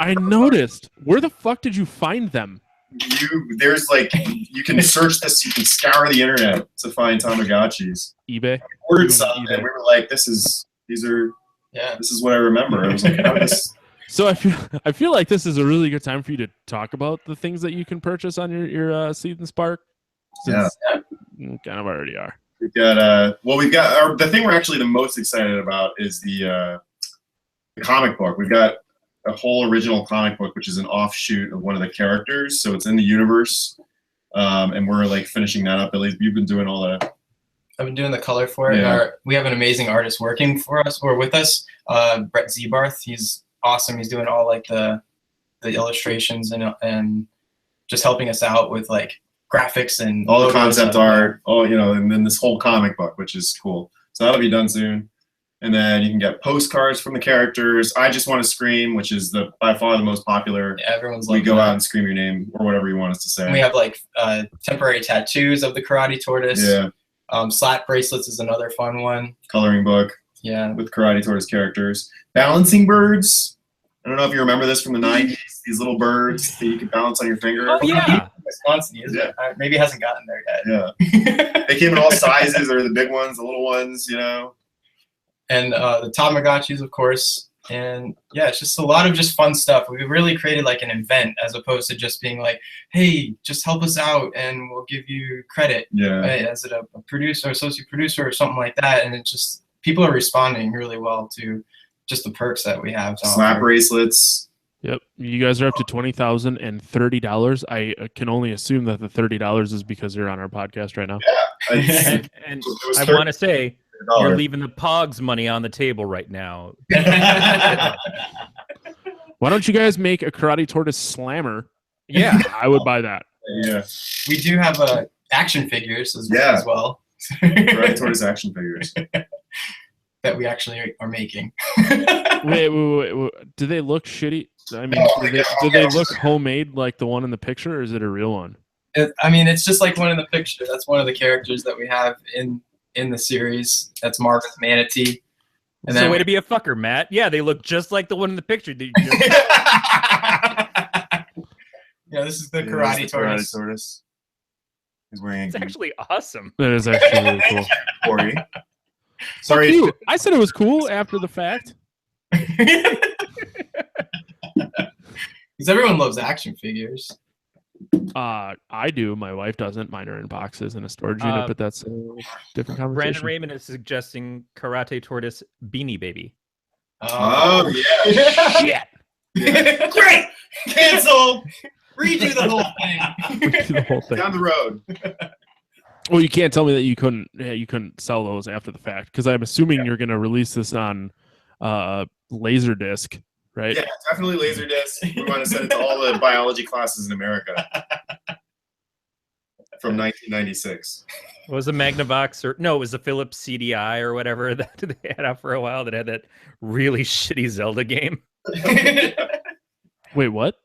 I noticed. Where the fuck did you find them? There's like you can search this. You can scour the internet to find Tamagotchis. eBay. We ordered some, and we were like, "This is what I remember." I was like, "How this?" So I feel like this is a really good time for you to talk about the things that you can purchase on your Seed and Spark. Since you kind of already are. We've got the thing we're actually the most excited about is the comic book. We've got a whole original comic book, which is an offshoot of one of the characters, so it's in the universe, and we're like finishing that up. At least you've been doing all that. I've been doing the color for it. Yeah. We have an amazing artist working for us or with us, Brett Zebarth. He's awesome. He's doing all like the illustrations and just helping us out with like graphics and all the concept art, and then this whole comic book, which is cool. So that'll be done soon. And then you can get postcards from the characters. I Just Want to Scream, which is by far the most popular. Yeah, everyone's like, we go out and scream your name or whatever you want us to say. And we have like temporary tattoos of the Karate Tortoise. Yeah. Slap bracelets is another fun one. Coloring book. Yeah. With Karate Tortoise characters. Balancing birds. I don't know if you remember this from the 90s. These little birds that you can balance on your finger. Oh, yeah. Wisconsin, maybe it hasn't gotten there yet. Yeah. They came in all sizes. There were the big ones, the little ones, And the Tamagotchis, of course. And yeah, it's just a lot of just fun stuff. We've really created like an event as opposed to just being like, hey, just help us out and we'll give you credit. Yeah. Right? As a producer, associate producer or something like that. And it's just, people are responding really well to just the perks that we have. Slap bracelets. Yep. You guys are up to $20,000 and $30. I can only assume that the $30 is because you're on our podcast right now. Yeah. And I want to say, you're leaving the Pogs money on the table right now. Why don't you guys make a Karate Tortoise slammer? Yeah. I would buy that. Yeah. We do have action figures as well. Karate Tortoise action figures. That we actually are making. Wait. Do they look shitty? I mean, do they look homemade like the one in the picture, or is it a real one? It's just like one in the picture. That's one of the characters that we have in the series. That's Marvin's manatee. And so way to be a fucker, Matt. Yeah, they look just like the one in the picture. Yeah, this is the Karate Tortoise. He's wearing. It's actually awesome. That is actually really cool. Corey. Sorry, I said it was cool after the fact. Because everyone loves action figures. I do. My wife doesn't. Mine are in boxes in a storage unit, but that's a different conversation. Brandon Raymond is suggesting Karate Tortoise Beanie Baby. Oh yeah. Shit. Yeah. Great. Cancel. Redo the whole thing. Redo the whole thing. Down the road. Well, you can't tell me that you couldn't sell those after the fact, because I'm assuming you're going to release this on Laserdisc, right? Yeah, definitely Laserdisc. We want to send it to all the biology classes in America from 1996. What was the Magnavox? It was the Philips CDI or whatever that they had out for a while that had that really shitty Zelda game. Wait, what?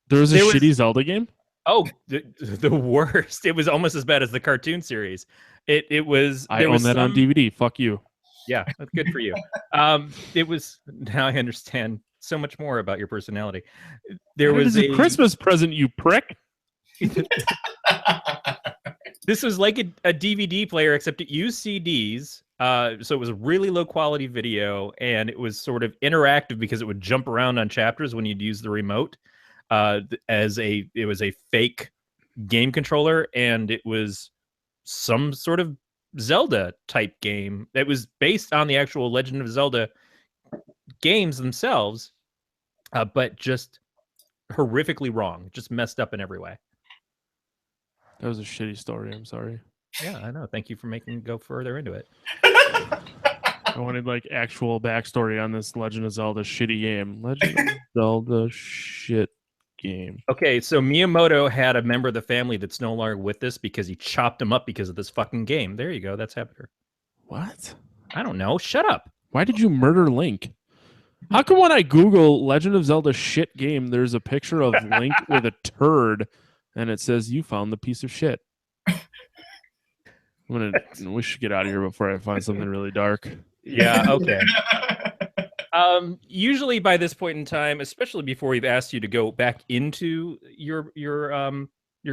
There was a shitty Zelda game? Oh, the worst. It was almost as bad as the cartoon series. It was. I own that on DVD. Fuck you. Yeah, that's good for you. It was. Now I understand so much more about your personality. There was a Christmas present, you prick. This was like a DVD player, except it used CDs. So it was a really low quality video, and it was sort of interactive because it would jump around on chapters when you'd use the remote. It was a fake game controller, and it was some sort of Zelda type game that was based on the actual Legend of Zelda games themselves, but just horrifically wrong, just messed up in every way. That was a shitty story. I'm sorry. Yeah, I know. Thank you for making me go further into it. I wanted like actual backstory on this Legend of Zelda shitty game. Legend of Zelda shit game. Okay, so Miyamoto had a member of the family that's no longer with us because he chopped him up because of this fucking game. There you go. That's happening. What? I don't know. Shut up. Why did you murder Link? How come when I Google Legend of Zelda shit game, there's a picture of Link with a turd and it says you found the piece of shit? We should get out of here before I find something really dark. Yeah, okay. Usually by this point in time, especially before we've asked you to go back into your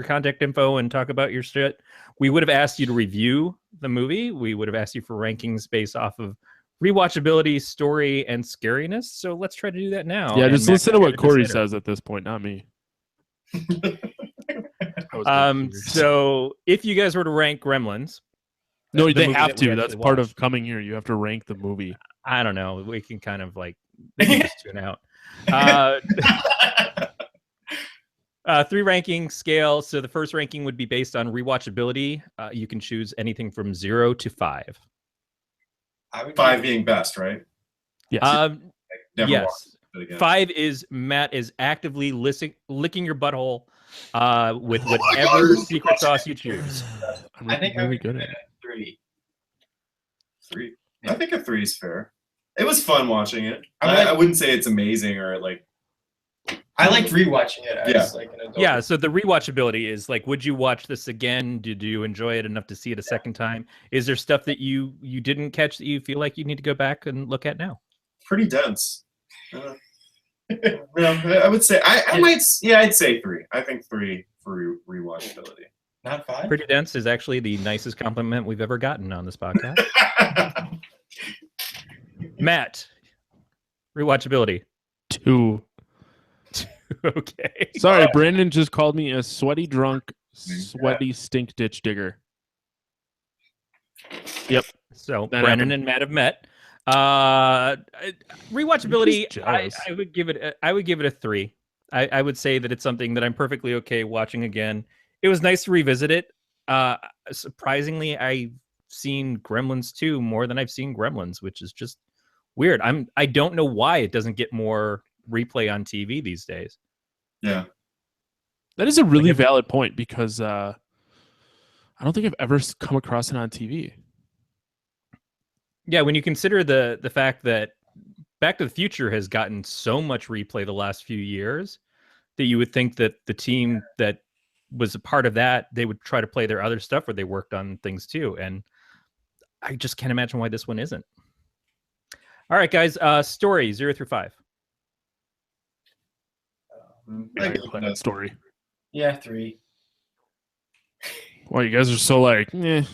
contact info and talk about your shit, we would have asked you to review the movie. We would have asked you for rankings based off of rewatchability, story, and scariness. So let's try to do that now. Yeah, just listen to what Corey says at this point, not me. So if you guys were to rank Gremlins, no, they have to. That's part of coming here. You have to rank the movie. I don't know. We can kind of like just tune out. 3 ranking scale. So the first ranking would be based on rewatchability. You can choose anything from 0 to 5. 5 being best, right? Yes. Yes. 5 is Matt is actively licking your butthole with whatever secret sauce you choose. I think I'm really good at it. 3. I think a 3 is fair. It was fun watching it. I wouldn't say it's amazing or like. I liked rewatching it as like an adult. Yeah, so the rewatchability is like, would you watch this again? Did you enjoy it enough to see it a second time? Is there stuff that you didn't catch that you feel like you need to go back and look at now? Pretty dense. I would say I'd say 3. I think 3 for rewatchability. Not 5. Pretty dense is actually the nicest compliment we've ever gotten on this podcast. Matt, rewatchability. 2. Okay. Sorry, Brandon just called me a sweaty drunk, sweaty stink ditch digger. Yep. So Brandon and Matt have met. Rewatchability, I would give it a 3. I would say that it's something that I'm perfectly okay watching again. It was nice to revisit it. Surprisingly, I've seen Gremlins 2 more than I've seen Gremlins, which is just weird. I don't know why it doesn't get more replay on TV these days. Yeah. That is a really valid point because I don't think I've ever come across it on TV. Yeah, when you consider the fact that Back to the Future has gotten so much replay the last few years that you would think that the team that was a part of that, they would try to play their other stuff where they worked on things too. And I just can't imagine why this one isn't. All right, guys, story 0 through 5. Story. Yeah, 3. Well, you guys are so like, 3.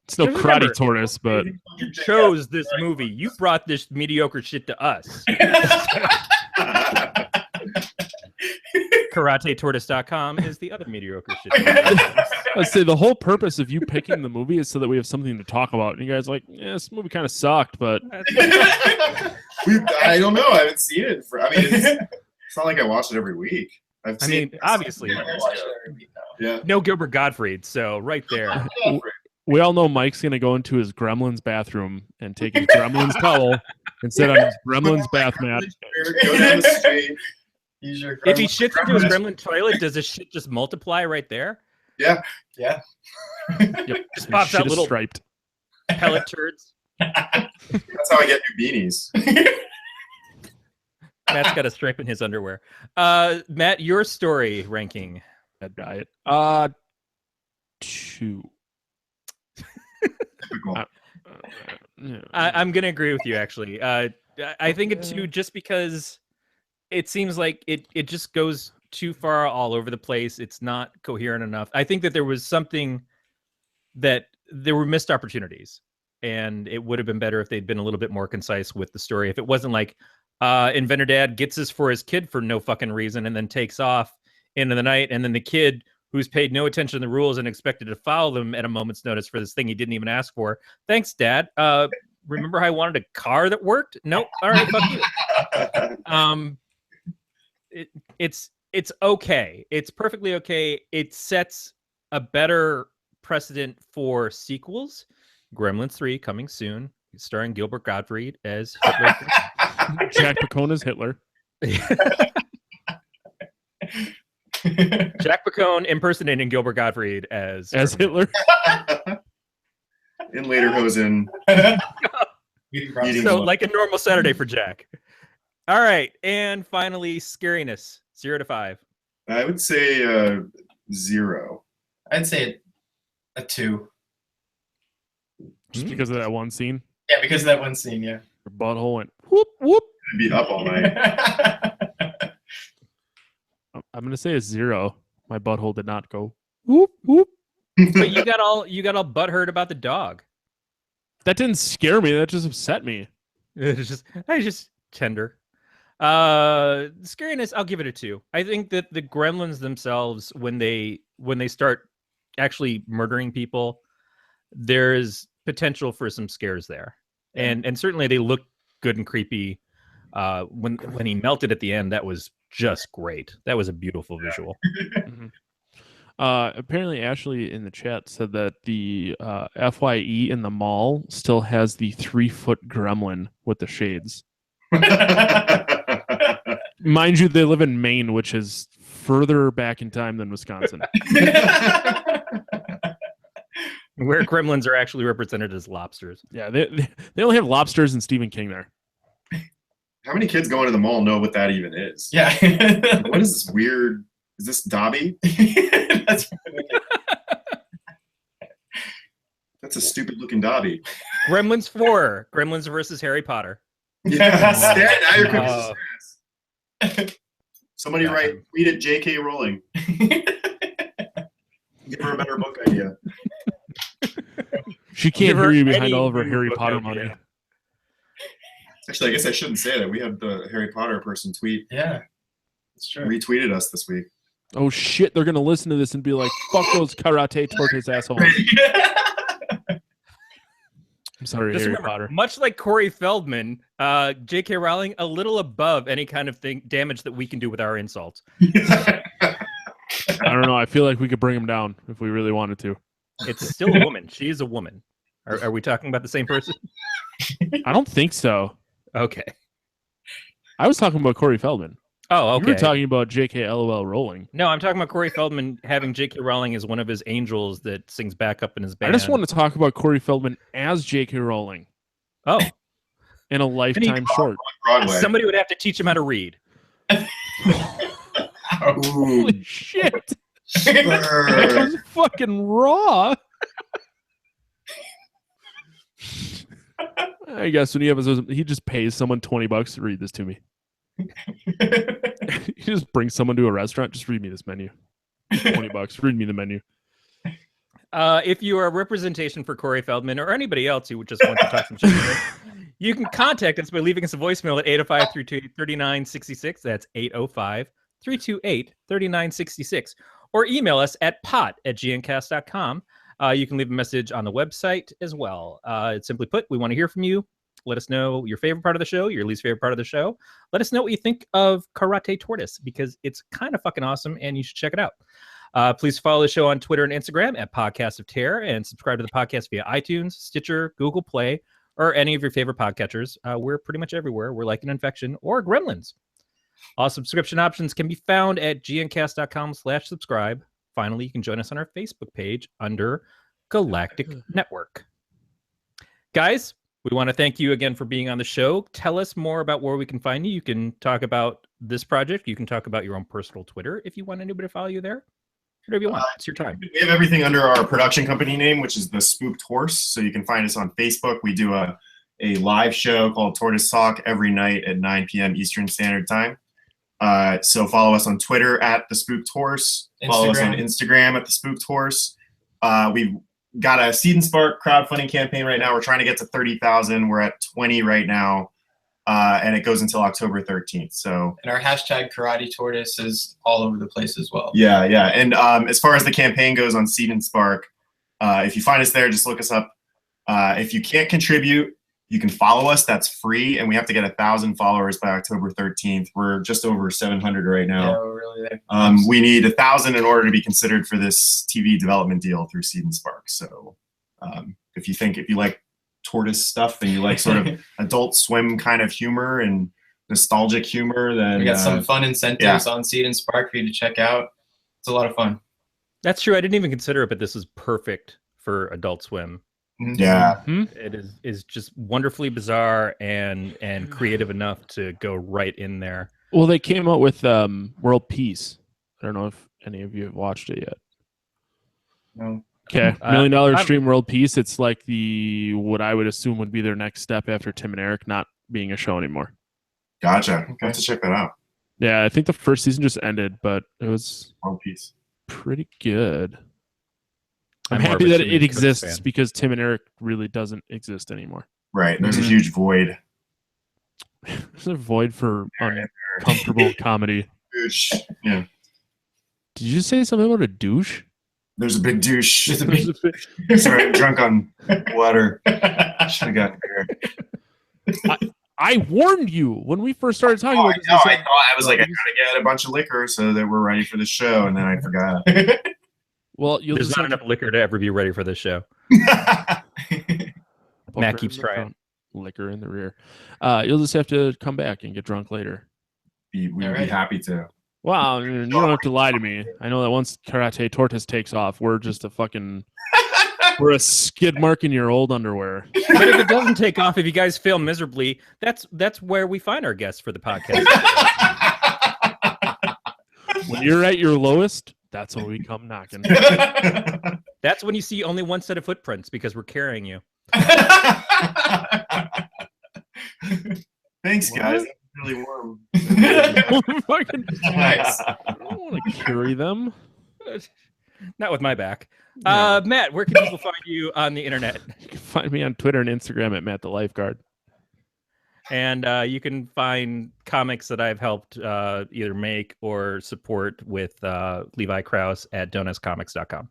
It's no Karate Tortoise, but you chose this movie. You brought this mediocre shit to us. KarateTortoise.com is the other mediocre shit. Let's say the whole purpose of you picking the movie is so that we have something to talk about. And you guys are like, this movie kind of sucked, but I don't know. I haven't seen it. It's not like I watch it every week. Obviously. Yeah. No Gilbert Gottfried, so right there. We all know Mike's going to go into his Gremlins bathroom and take his Gremlins towel and sit on his Gremlins bath mat. Go down the street. If he shits into his Gremlin toilet, does his shit just multiply right there? Yeah. Yeah. Yep. Just pops out little striped pellet turds. That's how I get new beanies. Matt's got a stripe in his underwear. Matt, your story ranking. Bad diet. 2. I'm gonna agree with you actually. I think a 2 just because it seems like it just goes too far all over the place. It's not coherent enough. I think that there was something that there were missed opportunities, and it would have been better if they'd been a little bit more concise with the story. If it wasn't like Inventor Dad gets this for his kid for no fucking reason and then takes off into the night, and then the kid who's paid no attention to the rules and expected to follow them at a moment's notice for this thing he didn't even ask for. Thanks, Dad. Remember how I wanted a car that worked? Nope. All right, fuck you. It's okay. It's perfectly okay. It sets a better precedent for sequels. Gremlins 3 coming soon, starring Gilbert Gottfried as Hitler. Jack Picone as Hitler. Jack Picone impersonating Gilbert Gottfried as Hitler. In Lederhosen. So like a normal Saturday for Jack. All right, and finally, scariness, 0 to 5. I would say 0. I'd say a 2. Just because of that one scene? Yeah, because of that one scene, yeah. Your butthole went whoop, whoop. I'd be up all night. I'm going to say a 0. My butthole did not go whoop, whoop. But you got all butthurt about the dog. That didn't scare me. That just upset me. It's just tender. Scariness, I'll give it a 2. I think that the Gremlins themselves, when they start actually murdering people, there's potential for some scares there, and certainly they look good and creepy. When he melted at the end, that was just great. That was a beautiful visual. Mm-hmm. Apparently, Ashley in the chat said that the FYE in the mall still has the 3-foot gremlin with the shades. Mind you, they live in Maine, which is further back in time than Wisconsin. Where gremlins are actually represented as lobsters. Yeah, they only have lobsters and Stephen King there. How many kids going to the mall know what that even is? Yeah. What is this weird? Is this Dobby? That's a stupid looking Dobby. Gremlins 4. Gremlins versus Harry Potter. Yes. Now you're cooking. Somebody tweet at J.K. Rowling. Give her a better book idea. She can't hear you behind all of her Harry Potter money. Actually, I guess I shouldn't say that. We had the Harry Potter person tweet. Yeah, that's true. Retweeted us this week. Oh shit! They're gonna listen to this and be like, "Fuck those karate tortoise assholes." I'm sorry, Just Harry remember, Potter. Much like Corey Feldman, J.K. Rowling, a little above any kind of damage that we can do with our insults. I don't know. I feel like we could bring him down if we really wanted to. It's still a woman. She is a woman. Are we talking about the same person? I don't think so. Okay. I was talking about Corey Feldman. Oh, okay. You were talking about J.K. LOL Rowling. No, I'm talking about Corey Feldman having J.K. Rowling as one of his angels that sings back up in his band. I just want to talk about Corey Feldman as J.K. Rowling. Oh. In a Lifetime short. Broadway. Somebody would have to teach him how to read. Holy shit. That was fucking raw. I guess when he just pays someone $20 to read this to me. He just brings someone to a restaurant. Just read me this menu. $20. Read me the menu. If you are a representation for Corey Feldman or anybody else who would just want to talk some shit, you can contact us by leaving us a voicemail at 805-328-3966. That's 805-328-3966. Or email us at PoT@gncast.com. You can leave a message on the website as well. It's simply put, we want to hear from you. Let us know your favorite part of the show, your least favorite part of the show. Let us know what you think of Karate Tortoise, because it's kind of fucking awesome and you should check it out. Please follow the show on Twitter and Instagram at Podcast of Terror, and subscribe to the podcast via iTunes, Stitcher, Google Play, or any of your favorite podcatchers. We're pretty much everywhere. We're like an infection or Gremlins. All subscription options can be found at gncast.com/subscribe. Finally, you can join us on our Facebook page under Galactic Network. Guys, we want to thank you again for being on the show. Tell us more about where we can find you. You can talk about this project. You can talk about your own personal Twitter if you want anybody to follow you there. Whatever you want. It's your time. We have everything under our production company name, which is The Spooked Horse. So you can find us on Facebook. We do a live show called Tortoise Talk every night at 9 p.m. Eastern Standard Time. So follow us on Twitter at The Spooked Horse. Follow us on Instagram at The Spooked Horse. We've got a Seed and Spark crowdfunding campaign right now. We're trying to get to 30,000. We're at 20 right now. And it goes until October 13th. So, and our hashtag Karate Tortoise is all over the place as well. Yeah. And as far as the campaign goes on Seed and Spark, if you find us there, just look us up. If you can't contribute, you can follow us. That's free, and we have to get 1,000 followers by October 13th. We're just over 700 right now. Yeah, we're really there. We need 1,000 in order to be considered for this TV development deal through Seed and Spark. So, if you like tortoise stuff and you like sort of Adult Swim kind of humor and nostalgic humor, then we got some fun incentives on Seed and Spark for you to check out. It's a lot of fun. That's true. I didn't even consider it, but this is perfect for Adult Swim. Yeah, it is just wonderfully bizarre and creative enough to go right in there. Well, they came out with World Peace. I don't know if any of you have watched it yet. No. Okay, $1 million stream World Peace. It's like what I would assume would be their next step after Tim and Eric not being a show anymore. Gotcha. Okay. I have to check that out. Yeah, I think the first season just ended, but it was World Peace. Pretty good. I'm happy that it exists because Tim and Eric really doesn't exist anymore. Right. There's a huge void. There's a void for uncomfortable comedy. Douche. Yeah. Did you say something about a douche? There's a big douche. Sorry, I'm drunk on water. Should have got beer. I warned you when we first started talking about this. I thought I was like, I gotta get a bunch of liquor so that we're ready for the show, and then I forgot. Well, there's not enough liquor to ever be ready for this show. Matt keeps trying. Liquor in the rear. You'll just have to come back and get drunk later. We'd be happy to. Wow, you don't have to lie to me. I know that once Karate Tortoise takes off, we're just we're a skid mark in your old underwear. But if it doesn't take off, if you guys fail miserably, that's where we find our guests for the podcast. When you're at your lowest, that's when we come knocking. That's when you see only one set of footprints because we're carrying you. Thanks, guys. It's really warm. Nice. I don't want to carry them. Not with my back. Matt, where can people find you on the internet? You can find me on Twitter and Instagram at Matt the Lifeguard. And you can find comics that I've helped either make or support with Levi Krause at donutscomics.com.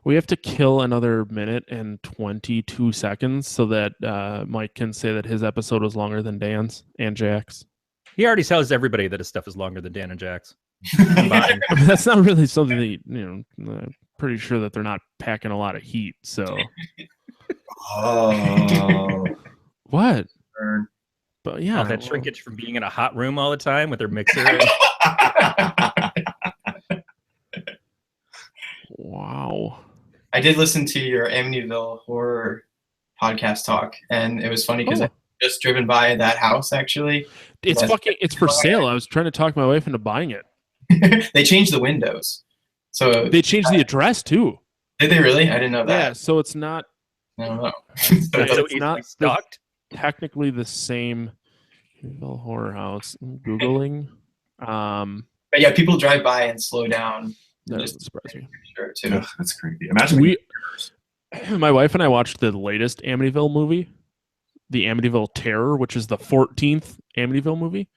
We have to kill another minute and 22 seconds so that Mike can say that his episode was longer than Dan's and Jack's. He already tells everybody that his stuff is longer than Dan and Jack's. That's not really something that, I'm pretty sure that they're not packing a lot of heat, so. Oh. What? But yeah. All that shrinkage from being in a hot room all the time with their mixer. Wow. I did listen to your Amityville horror podcast talk, and it was funny because I just driven by that house actually. It's for sale. I was trying to talk my wife into buying it. They changed the windows. So they changed the address too. Did they really? I didn't know that. Yeah, so it's not. I don't know. It's not stocked. Technically the same horror house. I'm Googling. But yeah, people drive by and slow down. That doesn't surprise me. Sure, too. Ugh, that's creepy. Imagine my wife and I watched the latest Amityville movie, the Amityville Terror, which is the 14th Amityville movie.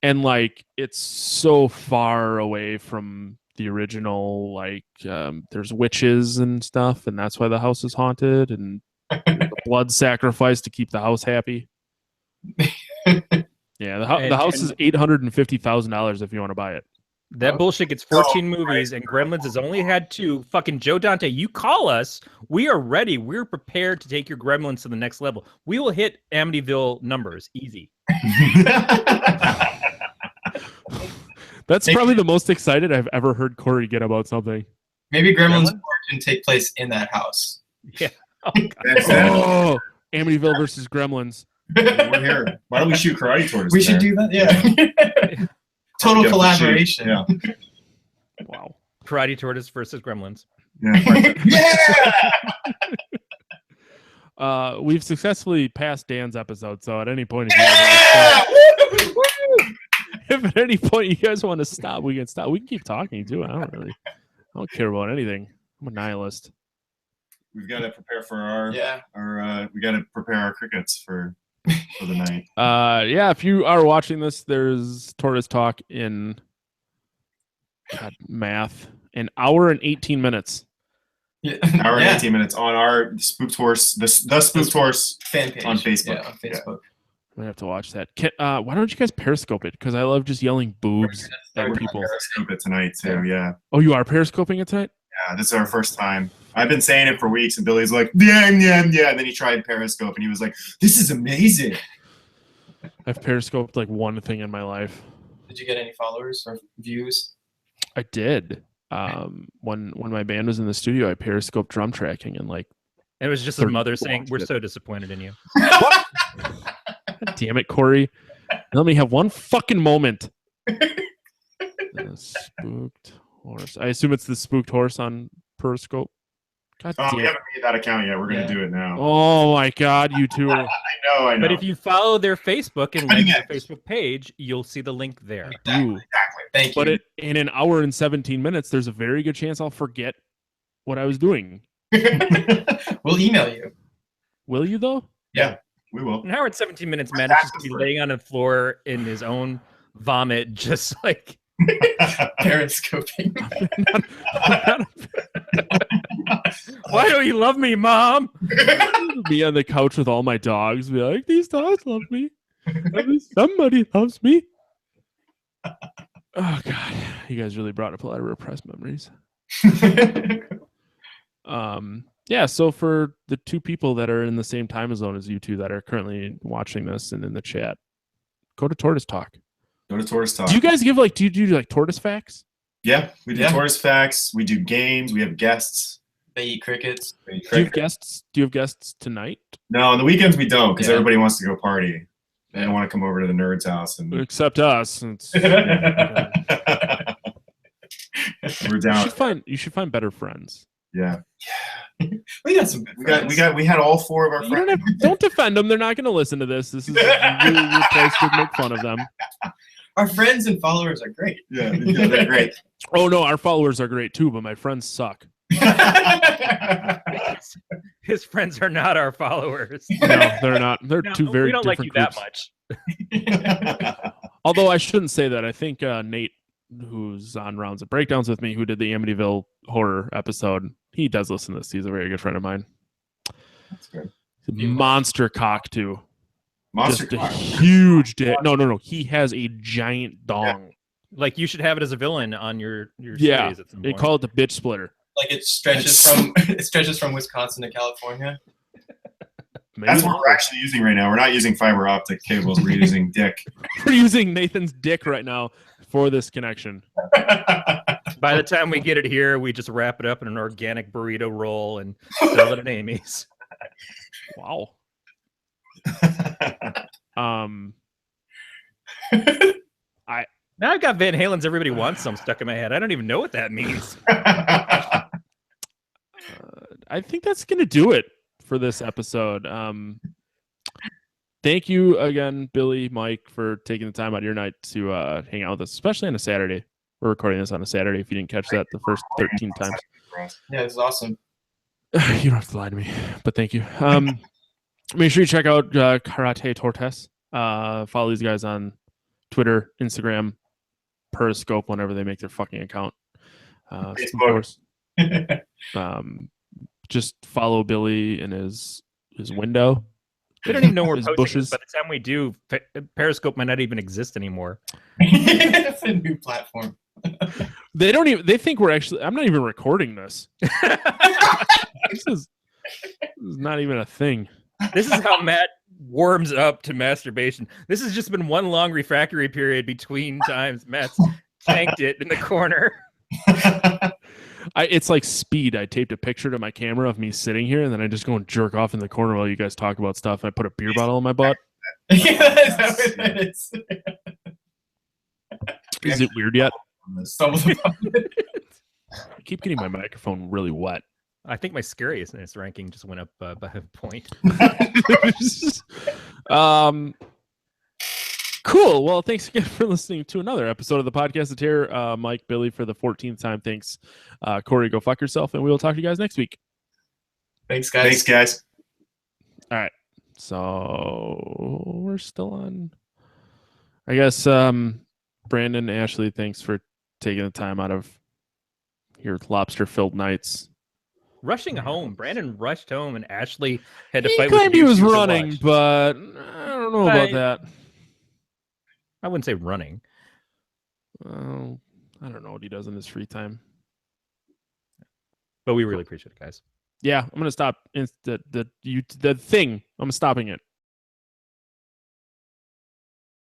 And like it's so far away from the original, like there's witches and stuff, and that's why the house is haunted, and the blood sacrifice to keep the house happy. Yeah, the house is $850,000 if you want to buy it. That bullshit gets 14 movies, and Gremlins has only had 2. Fucking Joe Dante, you call us. We are ready. We're prepared to take your Gremlins to the next level. We will hit Amityville numbers. Easy. That's probably the most excited I've ever heard Corey get about something. Maybe Gremlins 4 can take place in that house. Yeah. Oh, Amityville versus Gremlins. We're here. Why don't we shoot Karate Tortoise? We should do that. Yeah. Total collaboration. Yeah. Wow. Karate Tortoise versus Gremlins. Yeah. We've successfully passed Dan's episode, so at any point, if at any point you guys want to stop, we can stop. We can keep talking too. I don't care about anything. I'm a nihilist. We've got to prepare for we got to prepare our crickets for the night. Yeah, if you are watching this, there's Tortoise Talk in math, an hour and 18 minutes. Yeah. An hour and 18 minutes on our Spooked Horse, the Spooked Horse fan page on Facebook. Yeah, on Facebook. I'm gonna have to watch that. Why don't you guys Periscope it? Because I love just yelling boobs at people. Periscope it tonight too. Yeah. Oh, you are Periscoping it tonight? Yeah, this is our first time. I've been saying it for weeks, and Billy's like, yeah. And then he tried Periscope, and he was like, this is amazing. I've Periscoped like one thing in my life. Did you get any followers or views? I did. When my band was in the studio, I Periscoped drum tracking and like. It was just his mother saying, "We're so disappointed in you." Damn it, Corey! Let me have one fucking moment. Spooked Horse. I assume it's the Spooked Horse on Periscope. God damn. We haven't made that account yet. We're gonna do it now. Oh my God, you two! I know. But if you follow their Facebook and like their Facebook page, you'll see the link there. Exactly. Thank you. But in an hour and 17 minutes, there's a very good chance I'll forget what I was doing. We'll email you. Will you though? Yeah, we will. An hour and 17 minutes, Matt is just going to be laying on the floor in his own vomit, just like Periscoping. Why don't you love me, Mom? Be on the couch with all my dogs. Be like, these dogs love me. Somebody loves me. Oh God, you guys really brought up a lot of repressed memories. Yeah, so for the two people that are in the same time zone as you two that are currently watching this and in the chat, go to Tortoise Talk. Go to Tortoise Talk. Do you guys give do you do like Tortoise Facts? Yeah, we do Tortoise Facts. We do games. We have guests. They eat crickets. Do you have guests? Do you have guests tonight? No, on the weekends we don't because everybody wants to go party. They don't want to come over to the nerd's house and except us. We're down. You should find better friends. Yeah. We got some. We had all four of our friends. Don't defend them. They're not going to listen to this. This is really your place to make fun of them. Our friends and followers are great. Yeah, they're great. Oh no, our followers are great too, but my friends suck. His friends are not our followers. No, they're not. They're two very different. We don't like you groups. that much. Although I shouldn't say that. I think Nate, who's on Rounds of Breakdowns with me, who did the Amityville horror episode, he does listen to this. He's a very good friend of mine. That's good. Monster cock too. Monster Just cock. a huge dick. No. He has a giant dong. Yeah. Like you should have it as a villain on your yeah. series at some They point. call it the bitch splitter. Like it stretches from Wisconsin to California. Maybe. That's what we're actually using right now. We're not using fiber optic cables. We're using dick. We're using Nathan's dick right now for this connection. By the time we get it here, we just wrap it up in an organic burrito roll and sell it at Amy's. Wow. Now I've got Van Halen's "Everybody Wants Some" stuck in my head. I don't even know what that means. I think that's going to do it for this episode. Thank you again, Billy, Mike, for taking the time out of your night to hang out with us, especially on a Saturday. We're recording this on a Saturday if you didn't catch that the first 13 times. Yeah, it's awesome. You don't have to lie to me, but thank you. Make sure you check out Karate Tortes. Follow these guys on Twitter, Instagram, Periscope whenever they make their fucking account. Of course. Just follow Billy in his window. We don't even know where his posting bushes. is. By the time we do, Periscope might not even exist anymore. It's a new platform. They don't even. They think we're actually. I'm not even recording this. This is not even a thing. This is how Matt warms up to masturbation. This has just been one long refractory period between times Matt's tanked it in the corner. It's like Speed. I taped a picture to my camera of me sitting here, and then I just go and jerk off in the corner while you guys talk about stuff. I put a beer bottle in my butt. Yeah, that's what it is. Is it weird yet? I keep getting my microphone really wet. I think my scariousness ranking just went up by a point. Cool. Well, thanks again for listening to another episode of the podcast. It's here, Mike, Billy, for the 14th time. Thanks, Corey. Go fuck yourself, and we will talk to you guys next week. Thanks, guys. Thanks, guys. All right. So we're still on. I guess, Brandon, Ashley, thanks for taking the time out of your lobster-filled nights. Rushing home. Brandon rushed home, and Ashley had to He fight with claimed he was YouTube to running, watch. but I don't know about that. I wouldn't say running. I don't know what he does in his free time. But we really appreciate it, guys. Yeah, I'm gonna stop the thing. I'm stopping it.